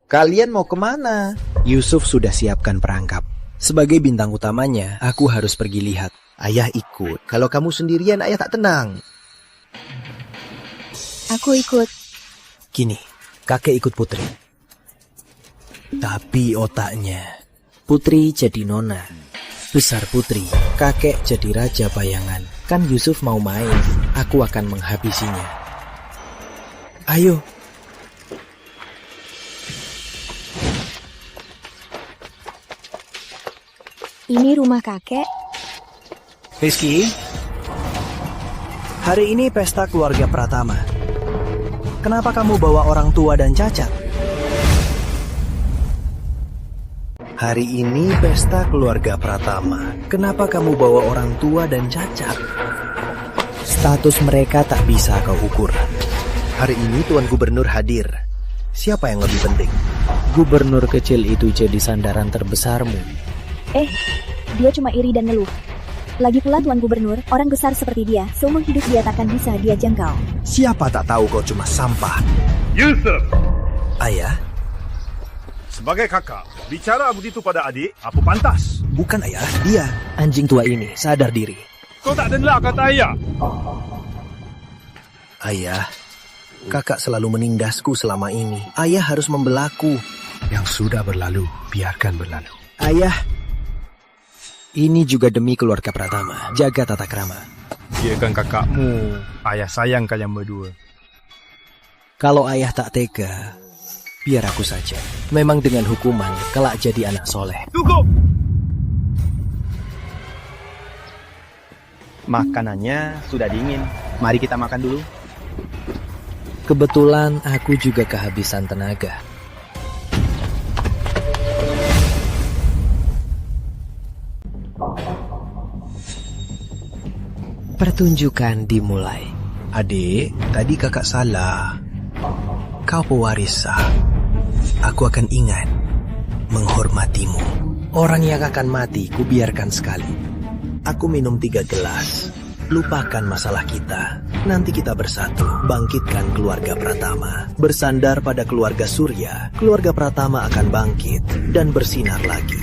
Kalian mau kemana? Yusuf sudah siapkan perangkap. Sebagai bintang utamanya, aku harus pergi lihat. Ayah ikut. Kalau kamu sendirian, ayah tak tenang. Aku ikut. Gini, kakek ikut Putri. Tapi otaknya, Putri jadi nona. Besar Putri, kakek jadi raja bayangan. Kan Yusuf mau main, aku akan menghabisinya. Ayo. Ini rumah kakek. Rizky, hari ini pesta keluarga Pratama. Kenapa kamu bawa orang tua dan cacat? Hari ini pesta keluarga Pratama. Kenapa kamu bawa orang tua dan cacat? Status mereka tak bisa kau ukur. Hari ini Tuan Gubernur hadir. Siapa yang lebih penting? Gubernur kecil itu jadi sandaran terbesarmu. Dia cuma iri dan ngeluh. Lagi pula Tuan Gubernur, orang besar seperti dia, seumur hidup dia takkan bisa dia jangkau. Siapa tak tahu kau cuma sampah? Yusuf! Ayah? Sebagai kakak, bicara begitu pada adik, apa pantas? Bukan ayah, dia. Anjing tua ini sadar diri. Kau tak dengar kata ayah? Ayah, kakak selalu menindasku selama ini. Ayah harus membelaku. Yang sudah berlalu, biarkan berlalu. Ayah, ini juga demi keluarga Pratama. Jaga tata krama. Dia kan kakakmu. Ayah sayang kalian berdua. Kalau ayah tak tega, biar aku saja. Memang dengan hukuman, kelak jadi anak soleh. Cukup! Makanannya sudah dingin. Mari kita makan dulu. Kebetulan aku juga kehabisan tenaga. Pertunjukan dimulai. Adik, tadi kakak salah. Kau pewaris sah. Aku akan ingat menghormatimu. Orang yang akan mati, kubiarkan sekali. Aku minum 3 gelas. Lupakan masalah kita. Nanti kita bersatu. Bangkitkan keluarga Pratama. Bersandar pada keluarga Surya. Keluarga Pratama akan bangkit dan bersinar lagi.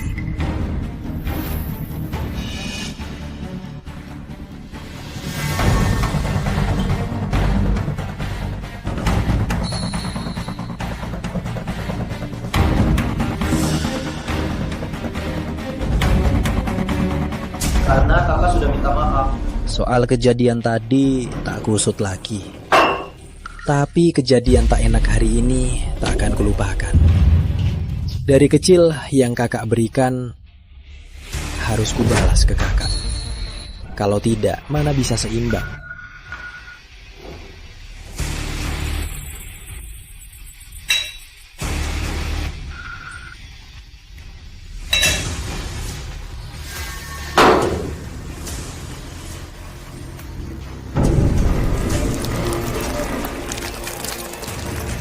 Karena kakak sudah minta maaf. Soal kejadian tadi tak kusut lagi. Tapi kejadian tak enak hari ini tak akan kulupakan. Dari kecil yang kakak berikan harus kubalas ke kakak. Kalau tidak, mana bisa seimbang.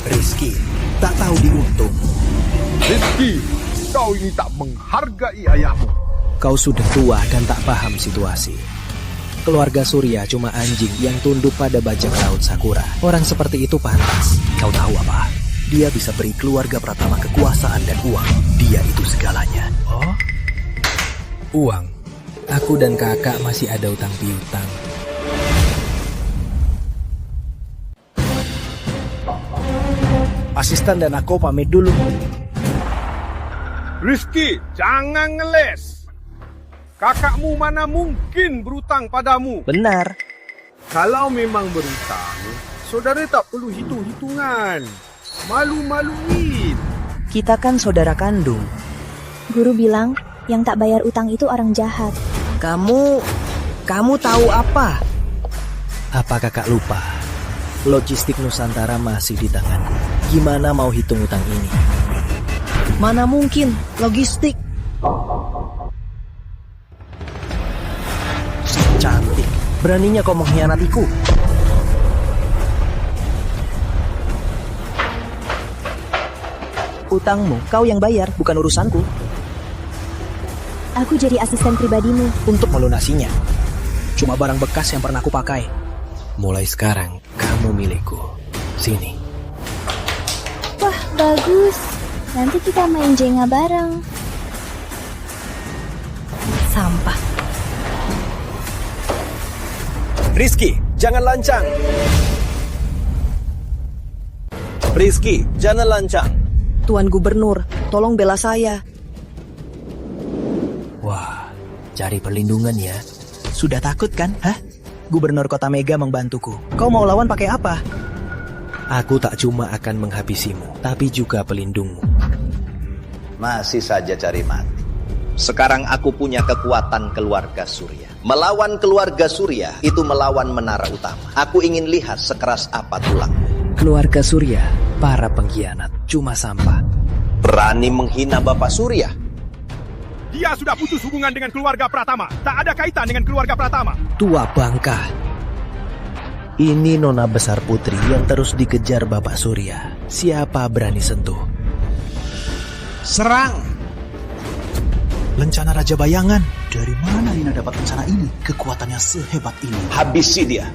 Rizky, tak tahu diuntung. Rizky, kau ini tak menghargai ayahmu. Kau sudah tua dan tak paham situasi. Keluarga Surya cuma anjing yang tunduk pada bajak laut Sakura. Orang seperti itu pantas. Kau tahu apa? Dia bisa beri keluarga Pratama kekuasaan dan uang. Dia itu segalanya. Oh? Uang? Aku dan kakak masih ada utang piutang. Asisten dan aku pamit dulu. Rizky, jangan ngeles. Kakakmu mana mungkin berutang padamu? Benar. Kalau memang berutang, saudara tak perlu hitung-hitungan. Malu-maluin. Kita kan saudara kandung. Guru bilang, yang tak bayar utang itu orang jahat. Kamu tahu apa? Apa kakak lupa? Logistik Nusantara masih di tanganku. Gimana mau hitung utang ini? Mana mungkin logistik? Cantik, beraninya kau mengkhianatiku. Utangmu, kau yang bayar, bukan urusanku. Aku jadi asisten pribadimu. Untuk melunasinya. Cuma barang bekas yang pernah aku pakai. Mulai sekarang, kamu milikku. Sini. Wah, bagus. Nanti kita main Jenga bareng. Sampah. Rizky, jangan lancang. Rizky, jangan lancang. Tuan Gubernur, tolong bela saya. Wah, cari perlindungan ya. Sudah takut kan? Hah? Gubernur Kota Mega membantuku. Kau mau lawan pakai apa? Aku tak cuma akan menghabisimu, tapi juga pelindungmu. Masih saja cari mati. Sekarang aku punya kekuatan keluarga Surya. Melawan keluarga Surya itu melawan menara utama. Aku ingin lihat sekeras apa tulangmu. Keluarga Surya, para pengkhianat, cuma sampah. Berani menghina Bapak Surya. Dia sudah putus hubungan dengan keluarga Pratama. Tak ada kaitan dengan keluarga Pratama. Tua bangka. Ini Nona Besar Putri yang terus dikejar Bapak Surya. Siapa berani sentuh? Serang! Lencana Raja Bayangan. Dari mana Rina dapat rencana ini? Kekuatannya sehebat ini. Habisi dia.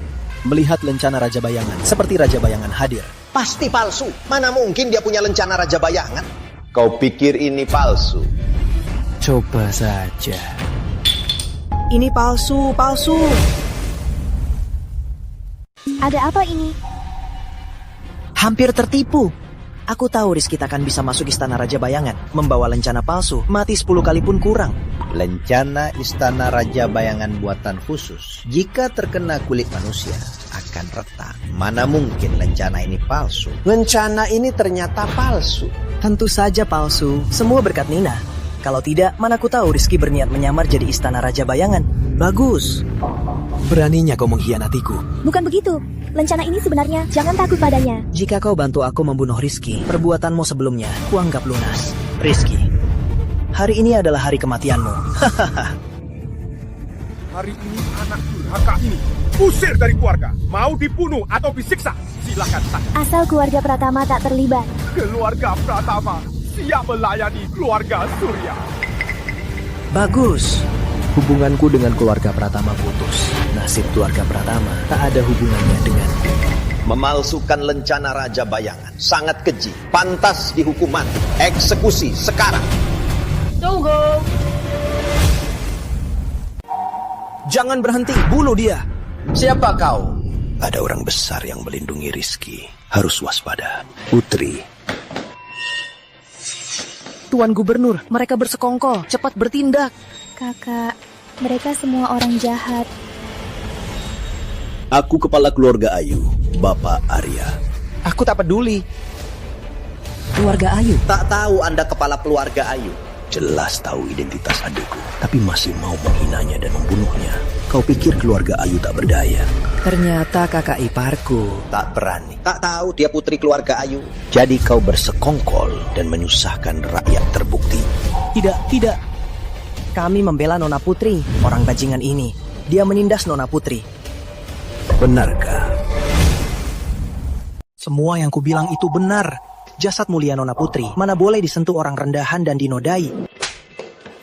Melihat lencana Raja Bayangan, seperti Raja Bayangan hadir. Pasti palsu. Mana mungkin dia punya lencana Raja Bayangan? Kau pikir ini palsu? Coba saja. Ini palsu, palsu. Ada apa ini? Hampir tertipu. Aku tahu Rizky takkan bisa masuk istana Raja Bayangan. Membawa lencana palsu, mati 10 kali pun kurang. Lencana istana Raja Bayangan buatan khusus. Jika terkena kulit manusia, akan retak. Mana mungkin lencana ini palsu? Lencana ini ternyata palsu. Tentu saja palsu. Semua berkat Nina. Kalau tidak, mana ku tahu Rizky berniat menyamar jadi istana Raja Bayangan. Bagus. Beraninya kau mengkhianatiku. Bukan begitu. Lencana ini sebenarnya, jangan takut padanya. Jika kau bantu aku membunuh Rizky, perbuatanmu sebelumnya kuanggap lunas. Rizky, hari ini adalah hari kematianmu. Hari ini anak durhaka ini usir dari keluarga. Mau dibunuh atau disiksa, silakan saja. Asal keluarga Pratama tak terlibat. Keluarga Pratama siap melayani keluarga Surya. Bagus. Hubunganku dengan keluarga Pratama putus. Nasib keluarga Pratama tak ada hubungannya dengan... Memalsukan lencana Raja Bayangan sangat keji. Pantas dihukum mati. Eksekusi sekarang. Tunggu. Jangan berhenti, bunuh dia. Siapa kau? Ada orang besar yang melindungi Rizky. Harus waspada. Putri. Tuan Gubernur, mereka bersekongkol. Cepat bertindak. Kakak, mereka semua orang jahat. Aku kepala keluarga Ayu, Bapak Arya. Aku tak peduli. Keluarga Ayu? Tak tahu Anda kepala keluarga Ayu. Jelas tahu identitas adikku, tapi masih mau menghinanya dan membunuhnya. Kau pikir keluarga Ayu tak berdaya? Ternyata kakak iparku. Tak berani. Tak tahu dia putri keluarga Ayu. Jadi kau bersekongkol dan menyusahkan rakyat terbukti. Tidak. Kami membela Nona Putri, orang bajingan ini. Dia menindas Nona Putri. Benarkah? Semua yang kubilang itu benar. Jasad mulia Nona Putri mana boleh disentuh orang rendahan dan dinodai.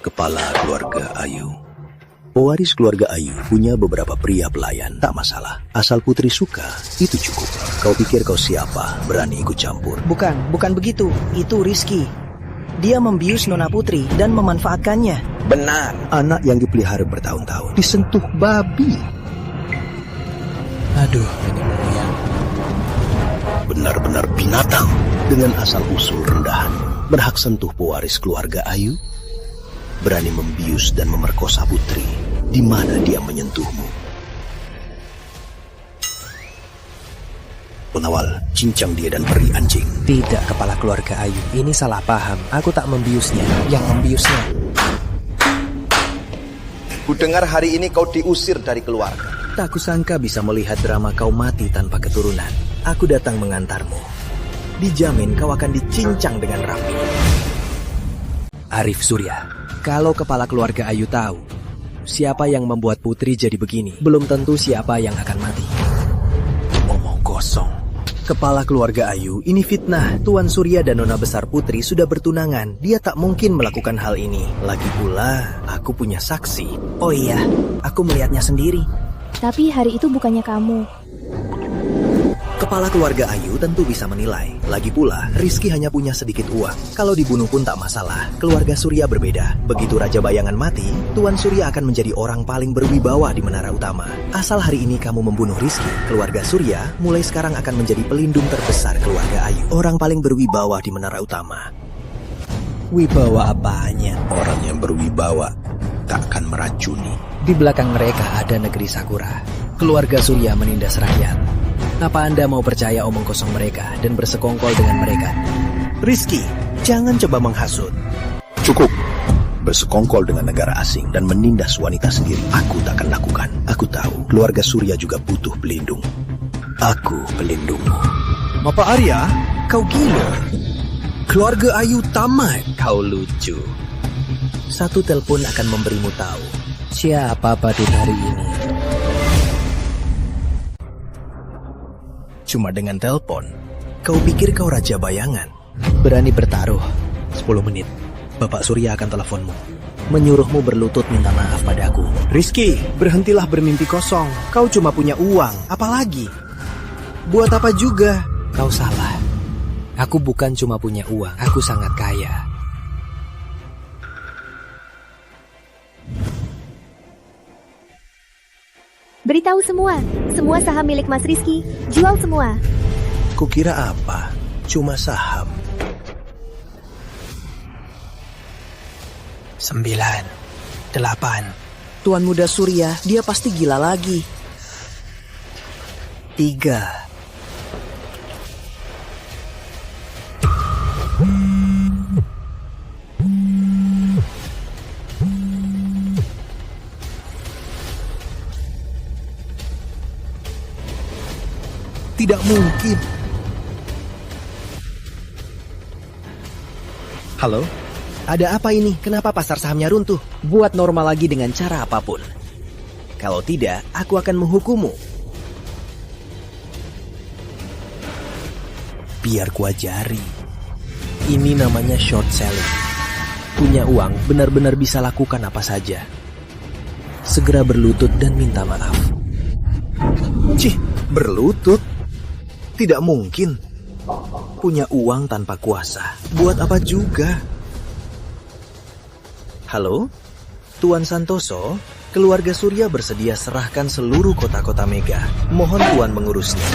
Kepala keluarga Ayu. Pewaris keluarga Ayu punya beberapa pria pelayan. Tak masalah. Asal Putri suka, itu cukup. Kau pikir kau siapa? Berani ikut campur? Bukan begitu. Itu Rizky. Dia membius Nona Putri dan memanfaatkannya. Benar. Anak yang dipelihara bertahun-tahun disentuh babi. Aduh, ini mulia. Benar-benar binatang. Dengan asal-usul rendahan, berhak sentuh pewaris keluarga Ayu? Berani membius dan memerkosa Putri. Di mana dia menyentuhmu? Pengawal, cincang dia dan beri anjing. Tidak, kepala keluarga Ayu. Ini salah paham. Aku tak membiusnya. Yang membiusnya. Kudengar hari ini kau diusir dari keluarga. Tak kusangka bisa melihat drama kau mati tanpa keturunan. Aku datang mengantarmu. Dijamin kau akan dicincang dengan rapi. Arif Surya, kalau kepala keluarga Ayu tahu siapa yang membuat Putri jadi begini, belum tentu siapa yang akan mati. Omong kosong. Kepala keluarga Ayu, ini fitnah. Tuan Surya dan Nona Besar Putri sudah bertunangan. Dia tak mungkin melakukan hal ini. Lagi pula, aku punya saksi. Oh iya, aku melihatnya sendiri. Tapi hari itu bukannya kamu. Kepala keluarga Ayu tentu bisa menilai. Lagi pula, Rizky hanya punya sedikit uang. Kalau dibunuh pun tak masalah. Keluarga Surya berbeda. Begitu Raja Bayangan mati, Tuan Surya akan menjadi orang paling berwibawa di Menara Utama. Asal hari ini kamu membunuh Rizky, keluarga Surya mulai sekarang akan menjadi pelindung terbesar keluarga Ayu. Orang paling berwibawa di Menara Utama. Wibawa apanya? Orang yang berwibawa tak akan meracuni. Di belakang mereka ada negeri Sakura. Keluarga Surya menindas rakyat. Apa Anda mau percaya omong kosong mereka dan bersekongkol dengan mereka? Rizky, jangan coba menghasut. Cukup. Bersekongkol dengan negara asing dan menindas wanita sendiri, aku tak akan lakukan. Aku tahu keluarga Surya juga butuh pelindung. Aku pelindungmu. Bapak Arya, kau gila. Keluarga Ayu tamat. Kau lucu. Satu telepon akan memberimu tahu siapa badut hari ini. Cuma dengan telepon, kau pikir kau Raja Bayangan? Berani bertaruh. 10 menit, Bapak Surya akan teleponmu. Menyuruhmu berlutut minta maaf padaku. Rizky, berhentilah bermimpi kosong. Kau cuma punya uang, apalagi? Buat apa juga? Kau salah. Aku bukan cuma punya uang, aku sangat kaya. Beritahu semua saham milik Mas Rizky, jual semua. Kukira apa? Cuma saham. 9, 8. Tuan Muda Surya, dia pasti gila lagi. 3. Tidak mungkin. Halo? Ada apa ini? Kenapa pasar sahamnya runtuh? Buat normal lagi dengan cara apapun. Kalau tidak, aku akan menghukummu. Biar kuajari. Ini namanya short selling. Punya uang, benar-benar bisa lakukan apa saja. Segera berlutut dan minta maaf. Cih, berlutut? Tidak mungkin. Punya uang tanpa kuasa. Buat apa juga? Halo? Tuan Santoso, keluarga Surya bersedia serahkan seluruh kota-kota Mega. Mohon Tuan mengurusnya.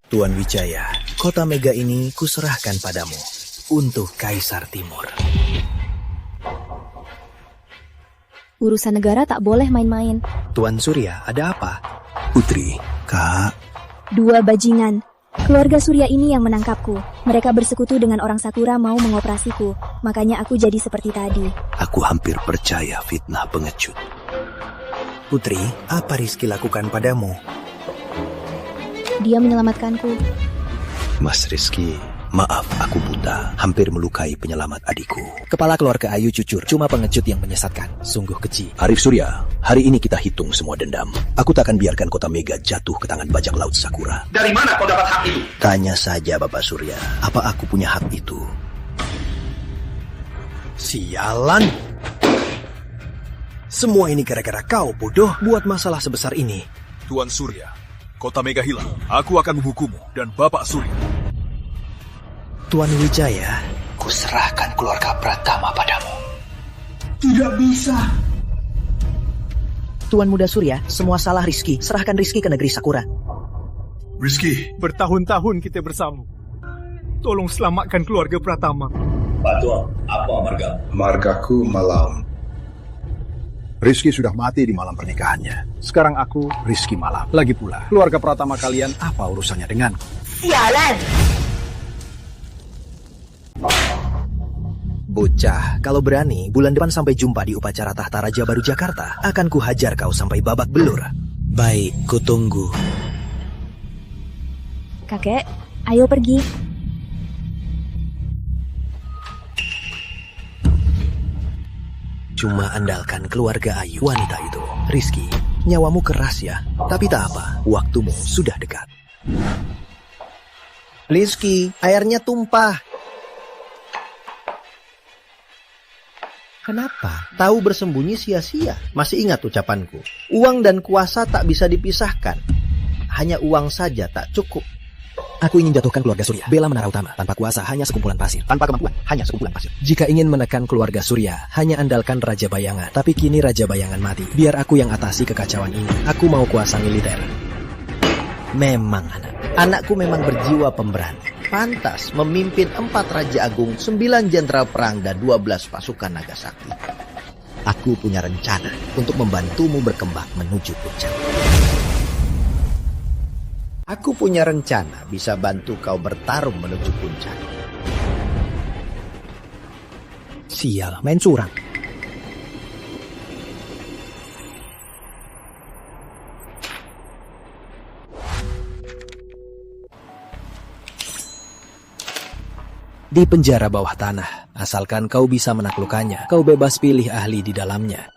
Tuan Wijaya, kota Mega ini kuserahkan padamu. Untuk Kaisar Timur. Urusan negara tak boleh main-main. Tuan Surya, ada apa? Putri, Kak. 2 bajingan. Keluarga Surya ini yang menangkapku. Mereka bersekutu dengan orang Sakura mau mengoperasiku. Makanya aku jadi seperti tadi. Aku hampir percaya fitnah pengecut. Putri, apa Rizky lakukan padamu? Dia menyelamatkanku. Mas Rizky, maaf aku buta. Hampir melukai penyelamat adikku. Kepala keluarga Ayu jujur, cuma pengecut yang menyesatkan. Sungguh keji. Arif Surya, hari ini kita hitung semua dendam. Aku tak akan biarkan kota Mega jatuh ke tangan bajak laut Sakura. Dari mana kau dapat hak itu? Tanya saja Bapak Surya, apa aku punya hak itu? Sialan! Semua ini gara-gara kau, bodoh. Buat masalah sebesar ini. Tuan Surya, kota Mega hilang. Aku akan menghukummu dan Bapak Surya. Tuan Wijaya, kuserahkan keluarga Pratama padamu. Tidak bisa. Tuan Muda Surya, semua salah Rizky. Serahkan Rizky ke negeri Sakura. Rizky, bertahun-tahun kita bersama. Tolong selamatkan keluarga Pratama. Pak Tuan, apa marga? Margaku Malam. Rizky sudah mati di malam pernikahannya. Sekarang aku Rizky Malam. Lagi pula, keluarga Pratama kalian apa urusannya denganku? Sialan! Bocah, kalau berani, bulan depan sampai jumpa di upacara tahta Raja Baru Jakarta. Akan kuhajar kau sampai babak belur. Baik, kutunggu. Kakek, ayo pergi. Cuma andalkan keluarga Ayu, wanita itu, Rizky. Nyawamu keras ya, tapi tak apa, waktumu sudah dekat. Rizky, airnya tumpah. Kenapa? Tahu bersembunyi sia-sia. Masih ingat ucapanku. Uang dan kuasa tak bisa dipisahkan. Hanya uang saja tak cukup. Aku ingin jatuhkan keluarga Surya. Bela menara utama. Tanpa kuasa hanya sekumpulan pasir. Tanpa kemampuan hanya sekumpulan pasir. Jika ingin menekan keluarga Surya, hanya andalkan Raja Bayangan. Tapi kini Raja Bayangan mati. Biar aku yang atasi kekacauan ini. Aku mau kuasa militer. Memang anakku memang berjiwa pemberani. Pantas memimpin 4 Raja Agung, 9 Jenderal Perang, dan 12 pasukan naga sakti. Aku punya rencana untuk membantumu berkembang menuju puncak. Aku punya rencana bisa bantu kau bertarung menuju puncak. Sial, main curang. Di penjara bawah tanah, asalkan kau bisa menaklukkannya, kau bebas pilih ahli di dalamnya.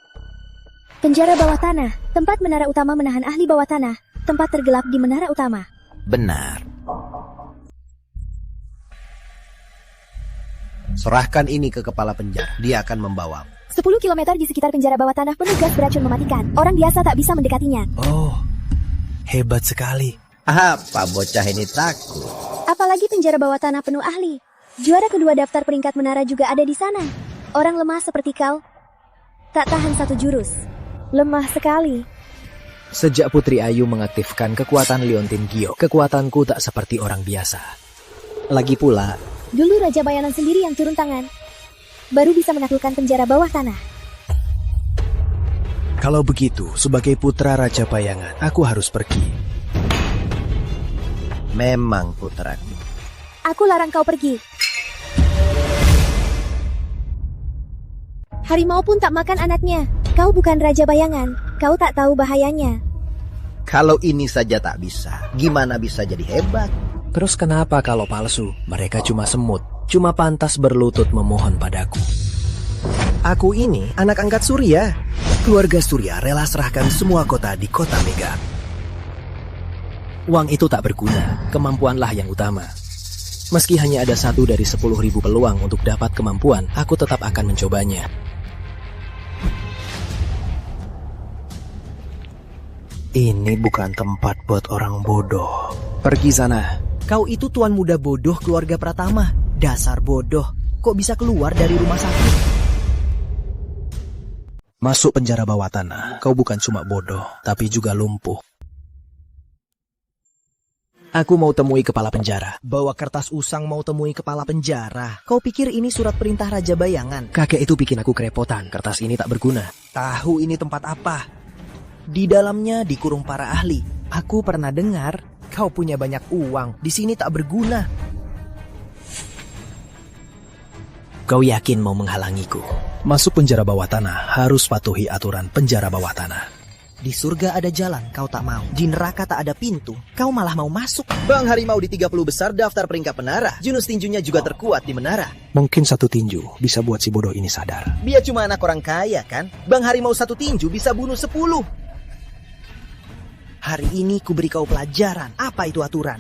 Penjara bawah tanah, tempat menara utama menahan ahli bawah tanah, tempat tergelap di menara utama. Benar. Serahkan ini ke kepala penjara, dia akan membawamu. 10 km di sekitar penjara bawah tanah penuh gas beracun mematikan. Orang biasa tak bisa mendekatinya. Oh, hebat sekali. Apa bocah ini takut? Apalagi penjara bawah tanah penuh ahli. Juara kedua daftar peringkat menara juga ada di sana. Orang lemah seperti kau tak tahan 1 jurus. Lemah sekali. Sejak Putri Ayu mengaktifkan kekuatan Liontin Gio, kekuatanku tak seperti orang biasa. Lagi pula, dulu Raja Bayangan sendiri yang turun tangan, baru bisa menaklukkan penjara bawah tanah. Kalau begitu, sebagai putra Raja Bayangan, aku harus pergi. Memang putraku. Aku larang kau pergi. Harimau pun tak makan anaknya. Kau bukan Raja Bayangan. Kau tak tahu bahayanya. Kalau ini saja tak bisa, gimana bisa jadi hebat? Terus kenapa kalau palsu? Mereka cuma semut, cuma pantas berlutut memohon padaku. Aku ini anak angkat Surya. Keluarga Surya rela serahkan semua kota di kota Mega. Uang itu tak berguna, kemampuanlah yang utama. Meski hanya ada 1 dari 10.000 peluang untuk dapat kemampuan, aku tetap akan mencobanya. Ini bukan tempat buat orang bodoh. Pergi sana. Kau itu tuan muda bodoh keluarga Pratama. Dasar bodoh. Kok bisa keluar dari rumah sakit? Masuk penjara bawah tanah. Kau bukan cuma bodoh, tapi juga lumpuh. Aku mau temui kepala penjara. Bawa kertas usang mau temui kepala penjara. Kau pikir ini surat perintah Raja Bayangan? Kakek itu bikin aku kerepotan. Kertas ini tak berguna. Tahu ini tempat apa? Di dalamnya dikurung para ahli. Aku pernah dengar kau punya banyak uang. Di sini tak berguna. Kau yakin mau menghalangiku? Masuk penjara bawah tanah harus patuhi aturan penjara bawah tanah. Di surga ada jalan, kau tak mau. Di neraka tak ada pintu, kau malah mau masuk. Bang Harimau di 30 besar daftar peringkat menara. Jurus tinjunya juga terkuat di menara. Mungkin 1 tinju bisa buat si bodoh ini sadar. Dia cuma anak orang kaya kan? Bang Harimau 1 tinju bisa bunuh 10. Hari ini ku beri kau pelajaran. Apa itu aturan?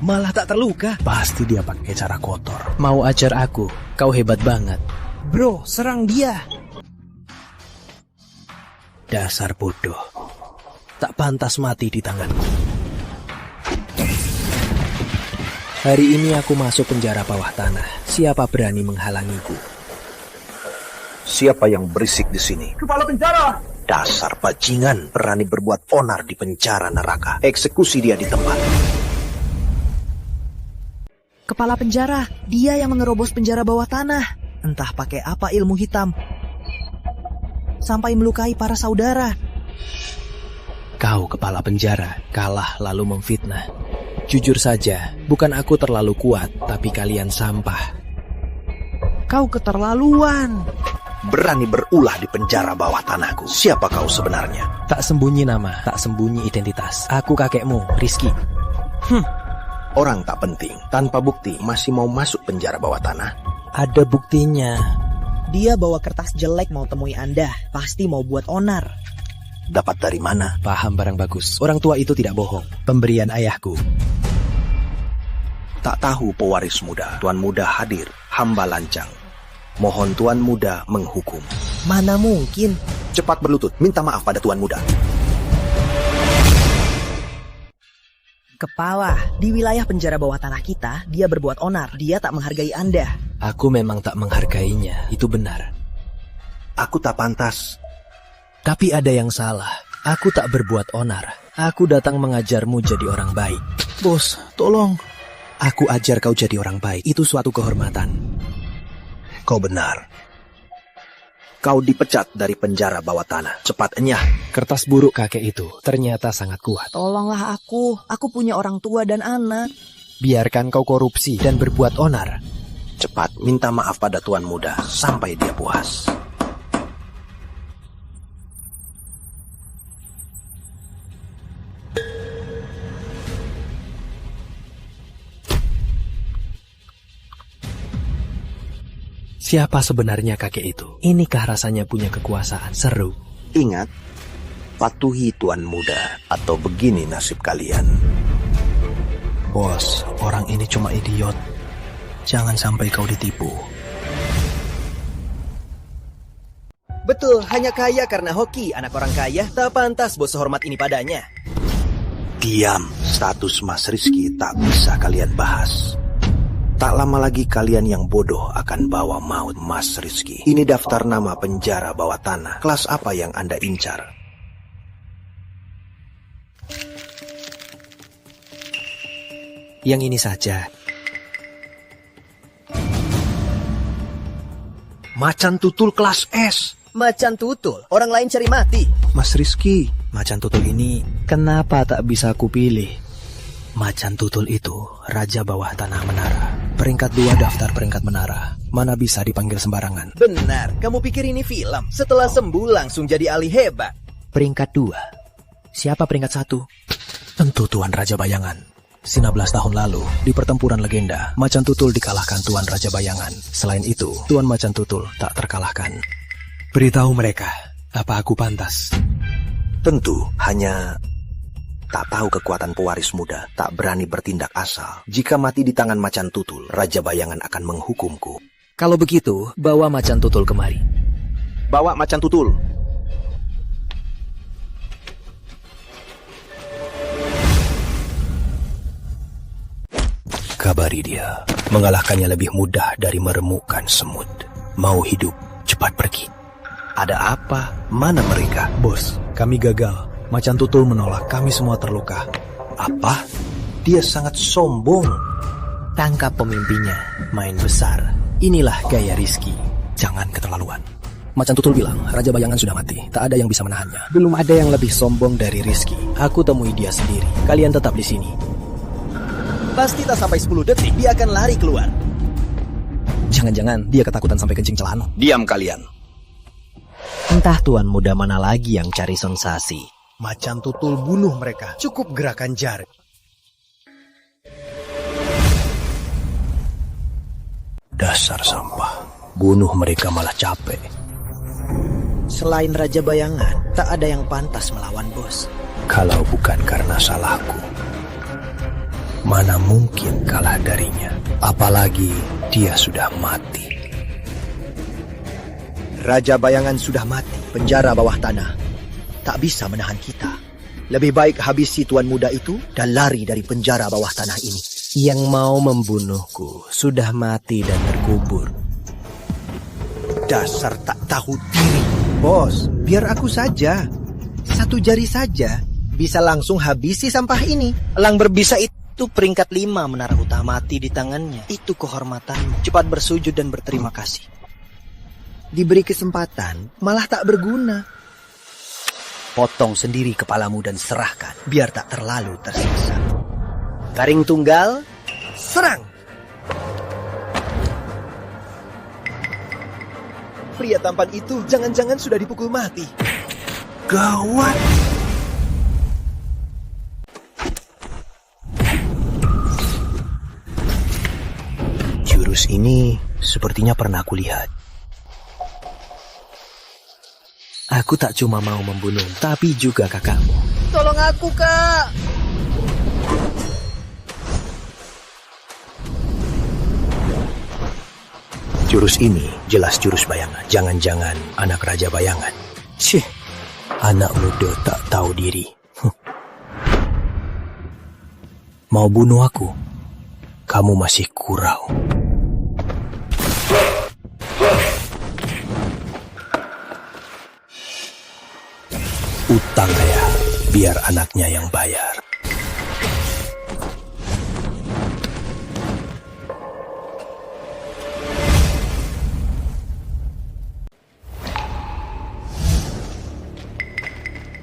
Malah tak terluka. Pasti dia pakai cara kotor. Mau ajar aku? Kau hebat banget. Bro, serang dia. Dasar bodoh. Tak pantas mati di tanganku. Hari ini aku masuk penjara bawah tanah. Siapa berani menghalangiku? Siapa yang berisik di sini? Kepala penjara! Dasar bajingan, berani berbuat onar di penjara neraka. Eksekusi dia di tempat. Kepala penjara, dia yang mengerobos penjara bawah tanah. Entah pakai apa ilmu hitam. Sampai melukai para saudara. Kau kepala penjara, kalah lalu memfitnah. Jujur saja, bukan aku terlalu kuat, tapi kalian sampah. Kau keterlaluan. Berani berulah di penjara bawah tanahku. Siapa kau sebenarnya? Tak sembunyi nama, tak sembunyi identitas. Aku kakekmu, Rizky. Orang tak penting. Tanpa bukti masih mau masuk penjara bawah tanah. Ada buktinya. Dia bawa kertas jelek mau temui Anda. Pasti mau buat onar. Dapat dari mana? Paham barang bagus. Orang tua itu tidak bohong. Pemberian ayahku. Tak tahu pewaris muda. Tuan muda hadir. Hamba lancang. Mohon tuan muda menghukum. Mana mungkin. Cepat berlutut. Minta maaf pada tuan muda. Kepala, di wilayah penjara bawah tanah kita, dia berbuat onar. Dia tak menghargai Anda. Aku memang tak menghargainya. Itu benar. Aku tak pantas. Tapi ada yang salah. Aku tak berbuat onar. Aku datang mengajarmu jadi orang baik. Bos, tolong. Aku ajar kau jadi orang baik. Itu suatu kehormatan. Kau benar. Kau dipecat dari penjara bawah tanah. Cepat enyah. Kertas buruk kakek itu ternyata sangat kuat. Tolonglah aku. Aku punya orang tua dan anak. Biarkan kau korupsi dan berbuat onar. Cepat minta maaf pada tuan muda sampai dia puas. Siapa sebenarnya kakek itu? Inikah rasanya punya kekuasaan? Seru. Ingat, patuhi tuan muda atau begini nasib kalian. Bos, orang ini cuma idiot. Jangan sampai kau ditipu. Betul, hanya kaya karena hoki. Anak orang kaya tak pantas bos sehormat ini padanya. Diam, status Mas Rizky tak bisa kalian bahas. Tak lama lagi kalian yang bodoh akan bawa maut Mas Rizky. Ini daftar nama penjara bawah tanah. Kelas apa yang Anda incar? Yang ini saja. Macan tutul kelas S. Macan tutul, orang lain cari mati. Mas Rizky, macan tutul ini kenapa tak bisa aku pilih? Macan tutul itu raja bawah tanah menara. Peringkat 2 daftar peringkat menara. Mana bisa dipanggil sembarangan. Benar, kamu pikir ini film? Setelah sembuh langsung jadi ahli hebat. Peringkat 2. Siapa peringkat 1? Tentu Tuan Raja Bayangan. 19 tahun lalu, di pertempuran legenda, Macan Tutul dikalahkan Tuan Raja Bayangan. Selain itu, Tuan Macan Tutul tak terkalahkan. Beritahu mereka, apa aku pantas? Tentu, hanya tak tahu kekuatan pewaris muda, tak berani bertindak asal. Jika mati di tangan Macan Tutul, Raja Bayangan akan menghukumku. Kalau begitu, bawa Macan Tutul kemari. Bawa Macan Tutul. Kabari dia. Mengalahkannya lebih mudah dari meremukkan semut. Mau hidup, cepat pergi. Ada apa? Mana mereka? Bos, kami gagal. Macan Tutul menolak, kami semua terluka. Apa? Dia sangat sombong. Tangkap pemimpinnya, main besar. Inilah gaya Rizky. Jangan keterlaluan. Macan Tutul bilang, Raja Bayangan sudah mati. Tak ada yang bisa menahannya. Belum ada yang lebih sombong dari Rizky. Aku temui dia sendiri. Kalian tetap di sini. Pasti tak sampai 10 detik, dia akan lari keluar. Jangan-jangan dia ketakutan sampai kencing celana. Diam kalian. Entah tuan muda mana lagi yang cari sensasi. Macan Tutul bunuh mereka. Cukup gerakan jari. Dasar sampah. Bunuh mereka malah capek. Selain Raja Bayangan, tak ada yang pantas melawan bos. Kalau bukan karena salahku, mana mungkin kalah darinya. Apalagi dia sudah mati. Raja Bayangan sudah mati. Penjara bawah tanah tak bisa menahan kita. Lebih baik habisi tuan muda itu dan lari dari penjara bawah tanah ini. Yang mau membunuhku sudah mati dan terkubur. Dasar tak tahu diri. Bos, biar aku saja. 1 jari saja bisa langsung habisi sampah ini. Elang berbisa itu peringkat 5 menara utama mati di tangannya. Itu kehormatanmu. Cepat bersujud dan berterima kasih. Diberi kesempatan malah tak berguna. Potong sendiri kepalamu dan serahkan, biar tak terlalu tersiksa. Garing tunggal, serang! Pria tampan itu jangan-jangan sudah dipukul mati. Gawat! Jurus ini sepertinya pernah kulihat. Aku tak cuma mau membunuh, tapi juga kakakmu. Tolong aku, Kak! Jurus ini jelas jurus bayangan. Jangan-jangan anak Raja Bayangan. Cih, anak muda tak tahu diri. Mau bunuh aku? Kamu masih kurau. Utang ayah, biar anaknya yang bayar.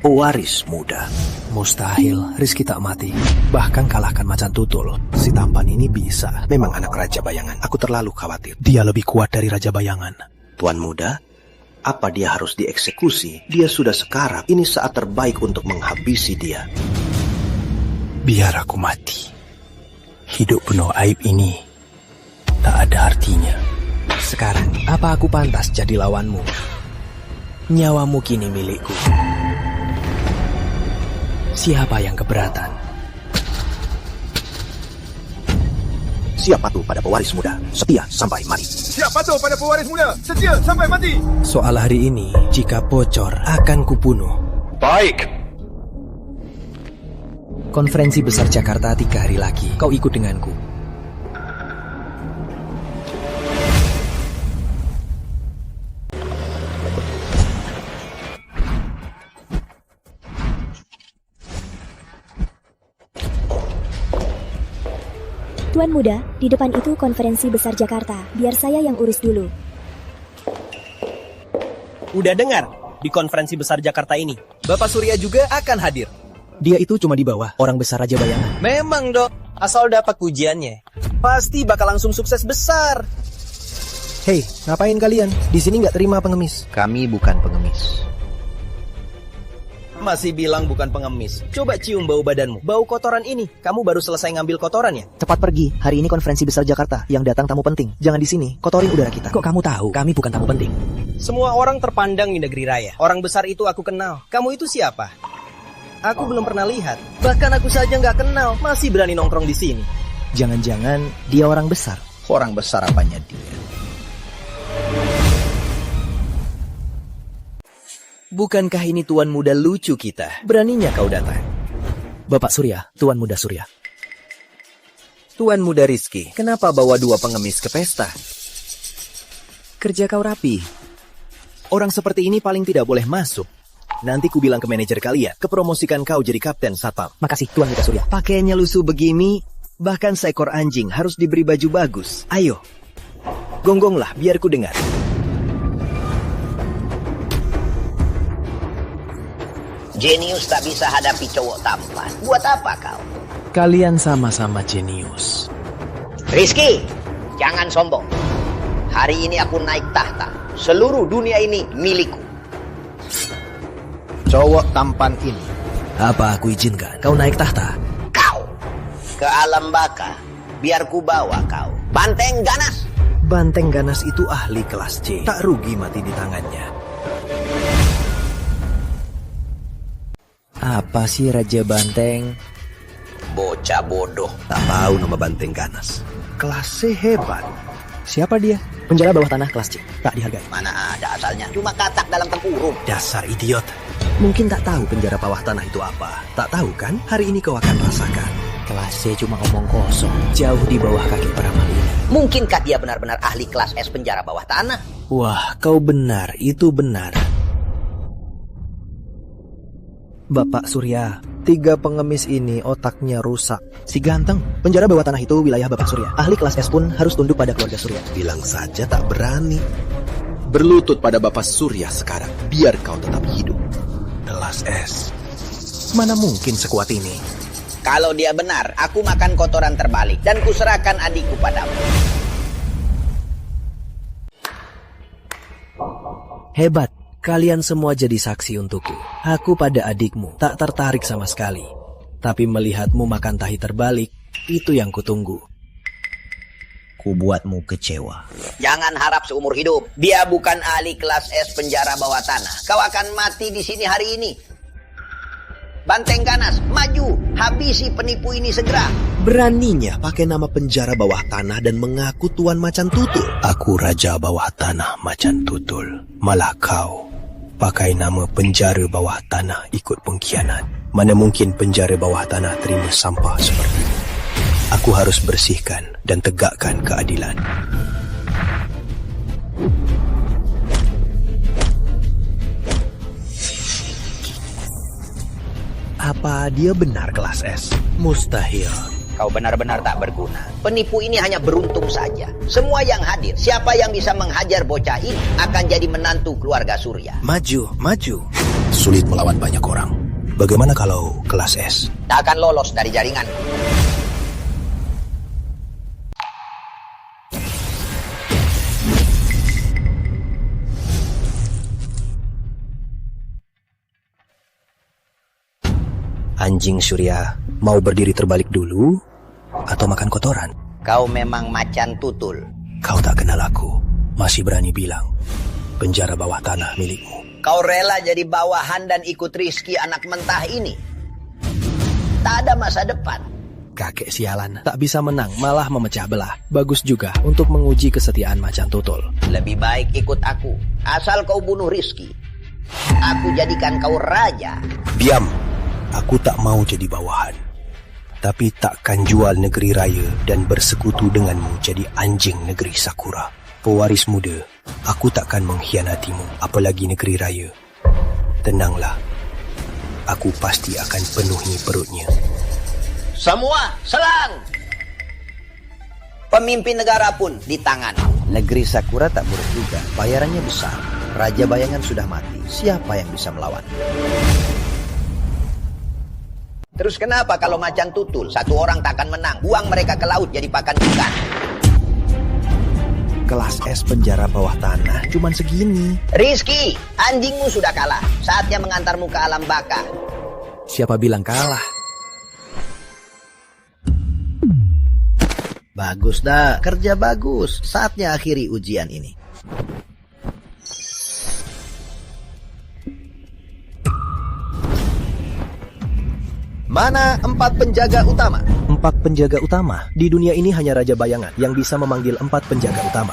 Pewaris muda. Mustahil Rizky tak mati. Bahkan kalahkan macan tutul. Si tampan ini bisa. Memang anak Raja Bayangan. Aku terlalu khawatir. Dia lebih kuat dari Raja Bayangan. Tuan muda, apa dia harus dieksekusi? Dia sudah sekarat. Ini saat terbaik untuk menghabisi dia. Biar aku mati. Hidup penuh aib ini tak ada artinya. Sekarang, apa aku pantas jadi lawanmu? Nyawamu kini milikku. Siapa yang keberatan? Siap patuh pada pewaris muda, setia sampai mati. Siap patuh pada pewaris muda, setia sampai mati. Soal hari ini, jika bocor, akan kubunuh. Baik. Konferensi Besar Jakarta 3 hari lagi. Kau ikut denganku. Tuan muda, di depan itu konferensi besar Jakarta. Biar saya yang urus dulu. Udah dengar? Di konferensi besar Jakarta ini, Bapak Surya juga akan hadir. Dia itu cuma di bawah, orang besar Raja Bayangan. Memang dok, asal dapat pujiannya, pasti bakal langsung sukses besar. Hei, ngapain kalian? Di sini nggak terima pengemis. Kami bukan pengemis. Masih bilang bukan pengemis. Coba cium bau badanmu. Bau kotoran ini. Kamu baru selesai ngambil kotorannya. Cepat pergi. Hari ini konferensi besar Jakarta. Yang datang tamu penting. Jangan di sini. Kotorin udara kita. Kok kamu tahu? Kami bukan tamu penting. Semua orang terpandang di negeri raya. Orang besar itu aku kenal. Kamu itu siapa? Aku belum pernah lihat. Bahkan aku saja nggak kenal. Masih berani nongkrong di sini. Jangan-jangan dia orang besar. Orang besar apanya dia? Bukankah ini tuan muda lucu kita? Beraninya kau datang. Bapak Surya, Tuan Muda Surya. Tuan muda Rizky, kenapa bawa 2 pengemis ke pesta? Kerja kau rapi. Orang seperti ini paling tidak boleh masuk. Nanti ku bilang ke manajer kalian, kepromosikan kau jadi kapten satpam. Makasih, Tuan Muda Surya. Pakaiannya lusuh begini, bahkan seekor anjing harus diberi baju bagus. Ayo, gonggonglah biar ku dengar. Jenius tak bisa hadapi cowok tampan. Buat apa kau? Kalian sama-sama jenius. Rizky, jangan sombong. Hari ini aku naik tahta. Seluruh dunia ini milikku. Cowok tampan ini. Apa aku izinkan kau naik tahta? Kau ke alam baka. Biar ku bawa kau. Banteng ganas. Banteng ganas itu ahli kelas C. Tak rugi mati di tangannya. Apa sih Raja Banteng? Bocah bodoh. Tak tahu nama Banteng Ganas. Kelas C hebat. Siapa dia? Penjara bawah tanah kelas C. Tak dihargai. Mana ada asalnya. Cuma katak dalam tempurung. Dasar idiot. Mungkin tak tahu penjara bawah tanah itu apa. Tak tahu kan? Hari ini kau akan rasakan. Kelas C cuma omong kosong. Jauh di bawah kaki peramal ini. Mungkinkah dia benar-benar ahli kelas S penjara bawah tanah? Wah, kau benar. Itu benar. Bapak Surya, 3 pengemis ini otaknya rusak. Si ganteng, penjara bawah tanah itu wilayah Bapak Surya. Ahli kelas S pun harus tunduk pada keluarga Surya. Bilang saja tak berani. Berlutut pada Bapak Surya sekarang, biar kau tetap hidup. Kelas S. Mana mungkin sekuat ini? Kalau dia benar, aku makan kotoran terbalik dan kuserahkan adikku padamu. Hebat. Kalian semua jadi saksi untukku. Aku pada adikmu tak tertarik sama sekali. Tapi melihatmu makan tahi terbalik, itu yang kutunggu. Aku buatmu kecewa. Jangan harap seumur hidup. Dia bukan ahli kelas S penjara bawah tanah. Kau akan mati di sini hari ini. Banteng ganas, maju, habisi penipu ini segera. Beraninya pakai nama penjara bawah tanah dan mengaku Tuan Macan Tutul. Aku Raja Bawah Tanah Macan Tutul. Malah kau pakai nama penjara bawah tanah ikut pengkhianat. Mana mungkin penjara bawah tanah terima sampah seperti ini. Aku harus bersihkan dan tegakkan keadilan. Apa dia benar kelas S? Mustahil. Kau benar-benar tak berguna. Penipu ini hanya beruntung saja. Semua yang hadir, siapa yang bisa menghajar bocah ini akan jadi menantu keluarga Surya. Maju, maju. Sulit melawan banyak orang. Bagaimana kalau kelas S? Tak akan lolos dari jaringan. Anjing Surya, mau berdiri terbalik dulu atau makan kotoran? Kau memang macan tutul. Kau tak kenal aku, masih berani bilang penjara bawah tanah milikmu. Kau rela jadi bawahan dan ikut Rizky anak mentah ini. Tak ada masa depan. Kakek sialan, tak bisa menang, malah memecah belah. Bagus juga untuk menguji kesetiaan macan tutul. Lebih baik ikut aku, asal kau bunuh Rizky. Aku jadikan kau raja. Diam. Aku tak mau jadi bawahan. Tapi takkan jual negeri raya dan bersekutu denganmu jadi anjing negeri Sakura. Pewaris muda, aku takkan mengkhianatimu, apalagi negeri raya. Tenanglah, aku pasti akan penuhi perutnya. Semua serang! Pemimpin negara pun di tangan. Negeri Sakura tak buruk juga, bayarannya besar. Raja Bayangan sudah mati, siapa yang bisa melawan? Terus kenapa kalau macan tutul, satu orang takkan menang? Buang mereka ke laut jadi pakan ikan. Kelas S penjara bawah tanah cuman segini. Rizky, anjingmu sudah kalah. Saatnya mengantarmu ke alam baka. Siapa bilang kalah? Bagus dah, kerja bagus. Saatnya akhiri ujian ini. Mana 4 penjaga utama? 4 penjaga utama? Di dunia ini hanya Raja Bayangan yang bisa memanggil 4 penjaga utama.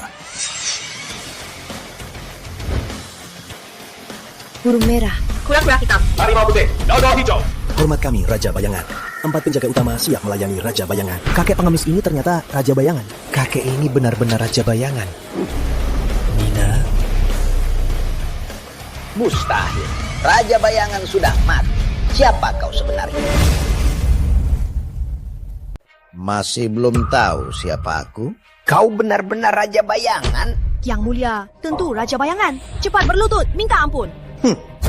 Burung merah. Kura-kura hitam. Harimau putih. Dodol hijau. Hormat kami, Raja Bayangan. 4 penjaga utama siap melayani Raja Bayangan. Kakek pengemis ini ternyata Raja Bayangan. Kakek ini benar-benar Raja Bayangan. Nina? Mustahil. Raja Bayangan sudah mati. Siapa kau sebenarnya? Masih belum tahu siapa aku? Kau benar-benar Raja Bayangan? Yang mulia, tentu Raja Bayangan. Cepat berlutut, minta ampun.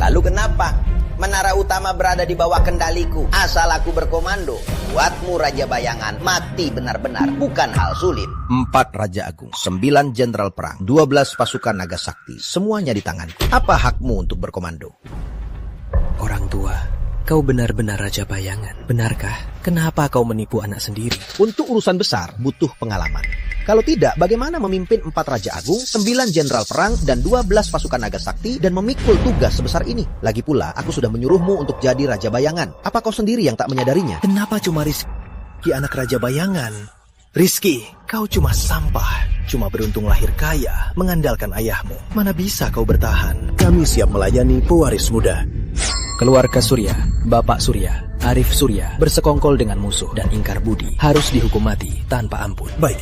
Lalu kenapa? Menara utama berada di bawah kendaliku. Asal aku berkomando, buatmu Raja Bayangan mati benar-benar. Bukan hal sulit. 4 Raja Agung, 9 Jenderal Perang, 12 pasukan naga sakti. Semuanya di tanganku. Apa hakmu untuk berkomando? Orang tua, kau benar-benar Raja Bayangan. Benarkah? Kenapa kau menipu anak sendiri? Untuk urusan besar butuh pengalaman. Kalau tidak, bagaimana memimpin 4 Raja Agung, 9 Jenderal Perang, dan 12 pasukan naga sakti dan memikul tugas sebesar ini? Lagi pula, aku sudah menyuruhmu untuk jadi Raja Bayangan. Apa kau sendiri yang tak menyadarinya? Kenapa cuma Rizky anak Raja Bayangan? Rizky, kau cuma sampah. Cuma beruntung lahir kaya, mengandalkan ayahmu. Mana bisa kau bertahan? Kami siap melayani pewaris muda. Keluarga Surya, Bapak Surya, Arif Surya bersekongkol dengan musuh dan ingkar budi. Harus dihukum mati tanpa ampun. Baik.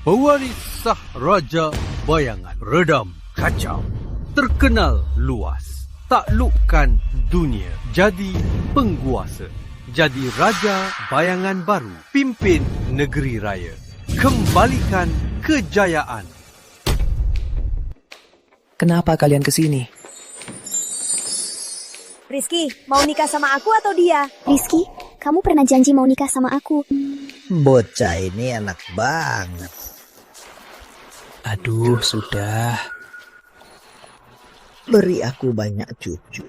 Pewaris sah Raja Bayangan, redam kacau, terkenal luas, taklukkan dunia, jadi penguasa, jadi Raja Bayangan baru, pimpin negeri raya, kembalikan kejayaan. Kenapa kalian kesini? Rizky, mau nikah sama aku atau dia? Rizky, kamu pernah janji mau nikah sama aku. Bocah ini enak banget. Aduh, sudah. Beri aku banyak cucu.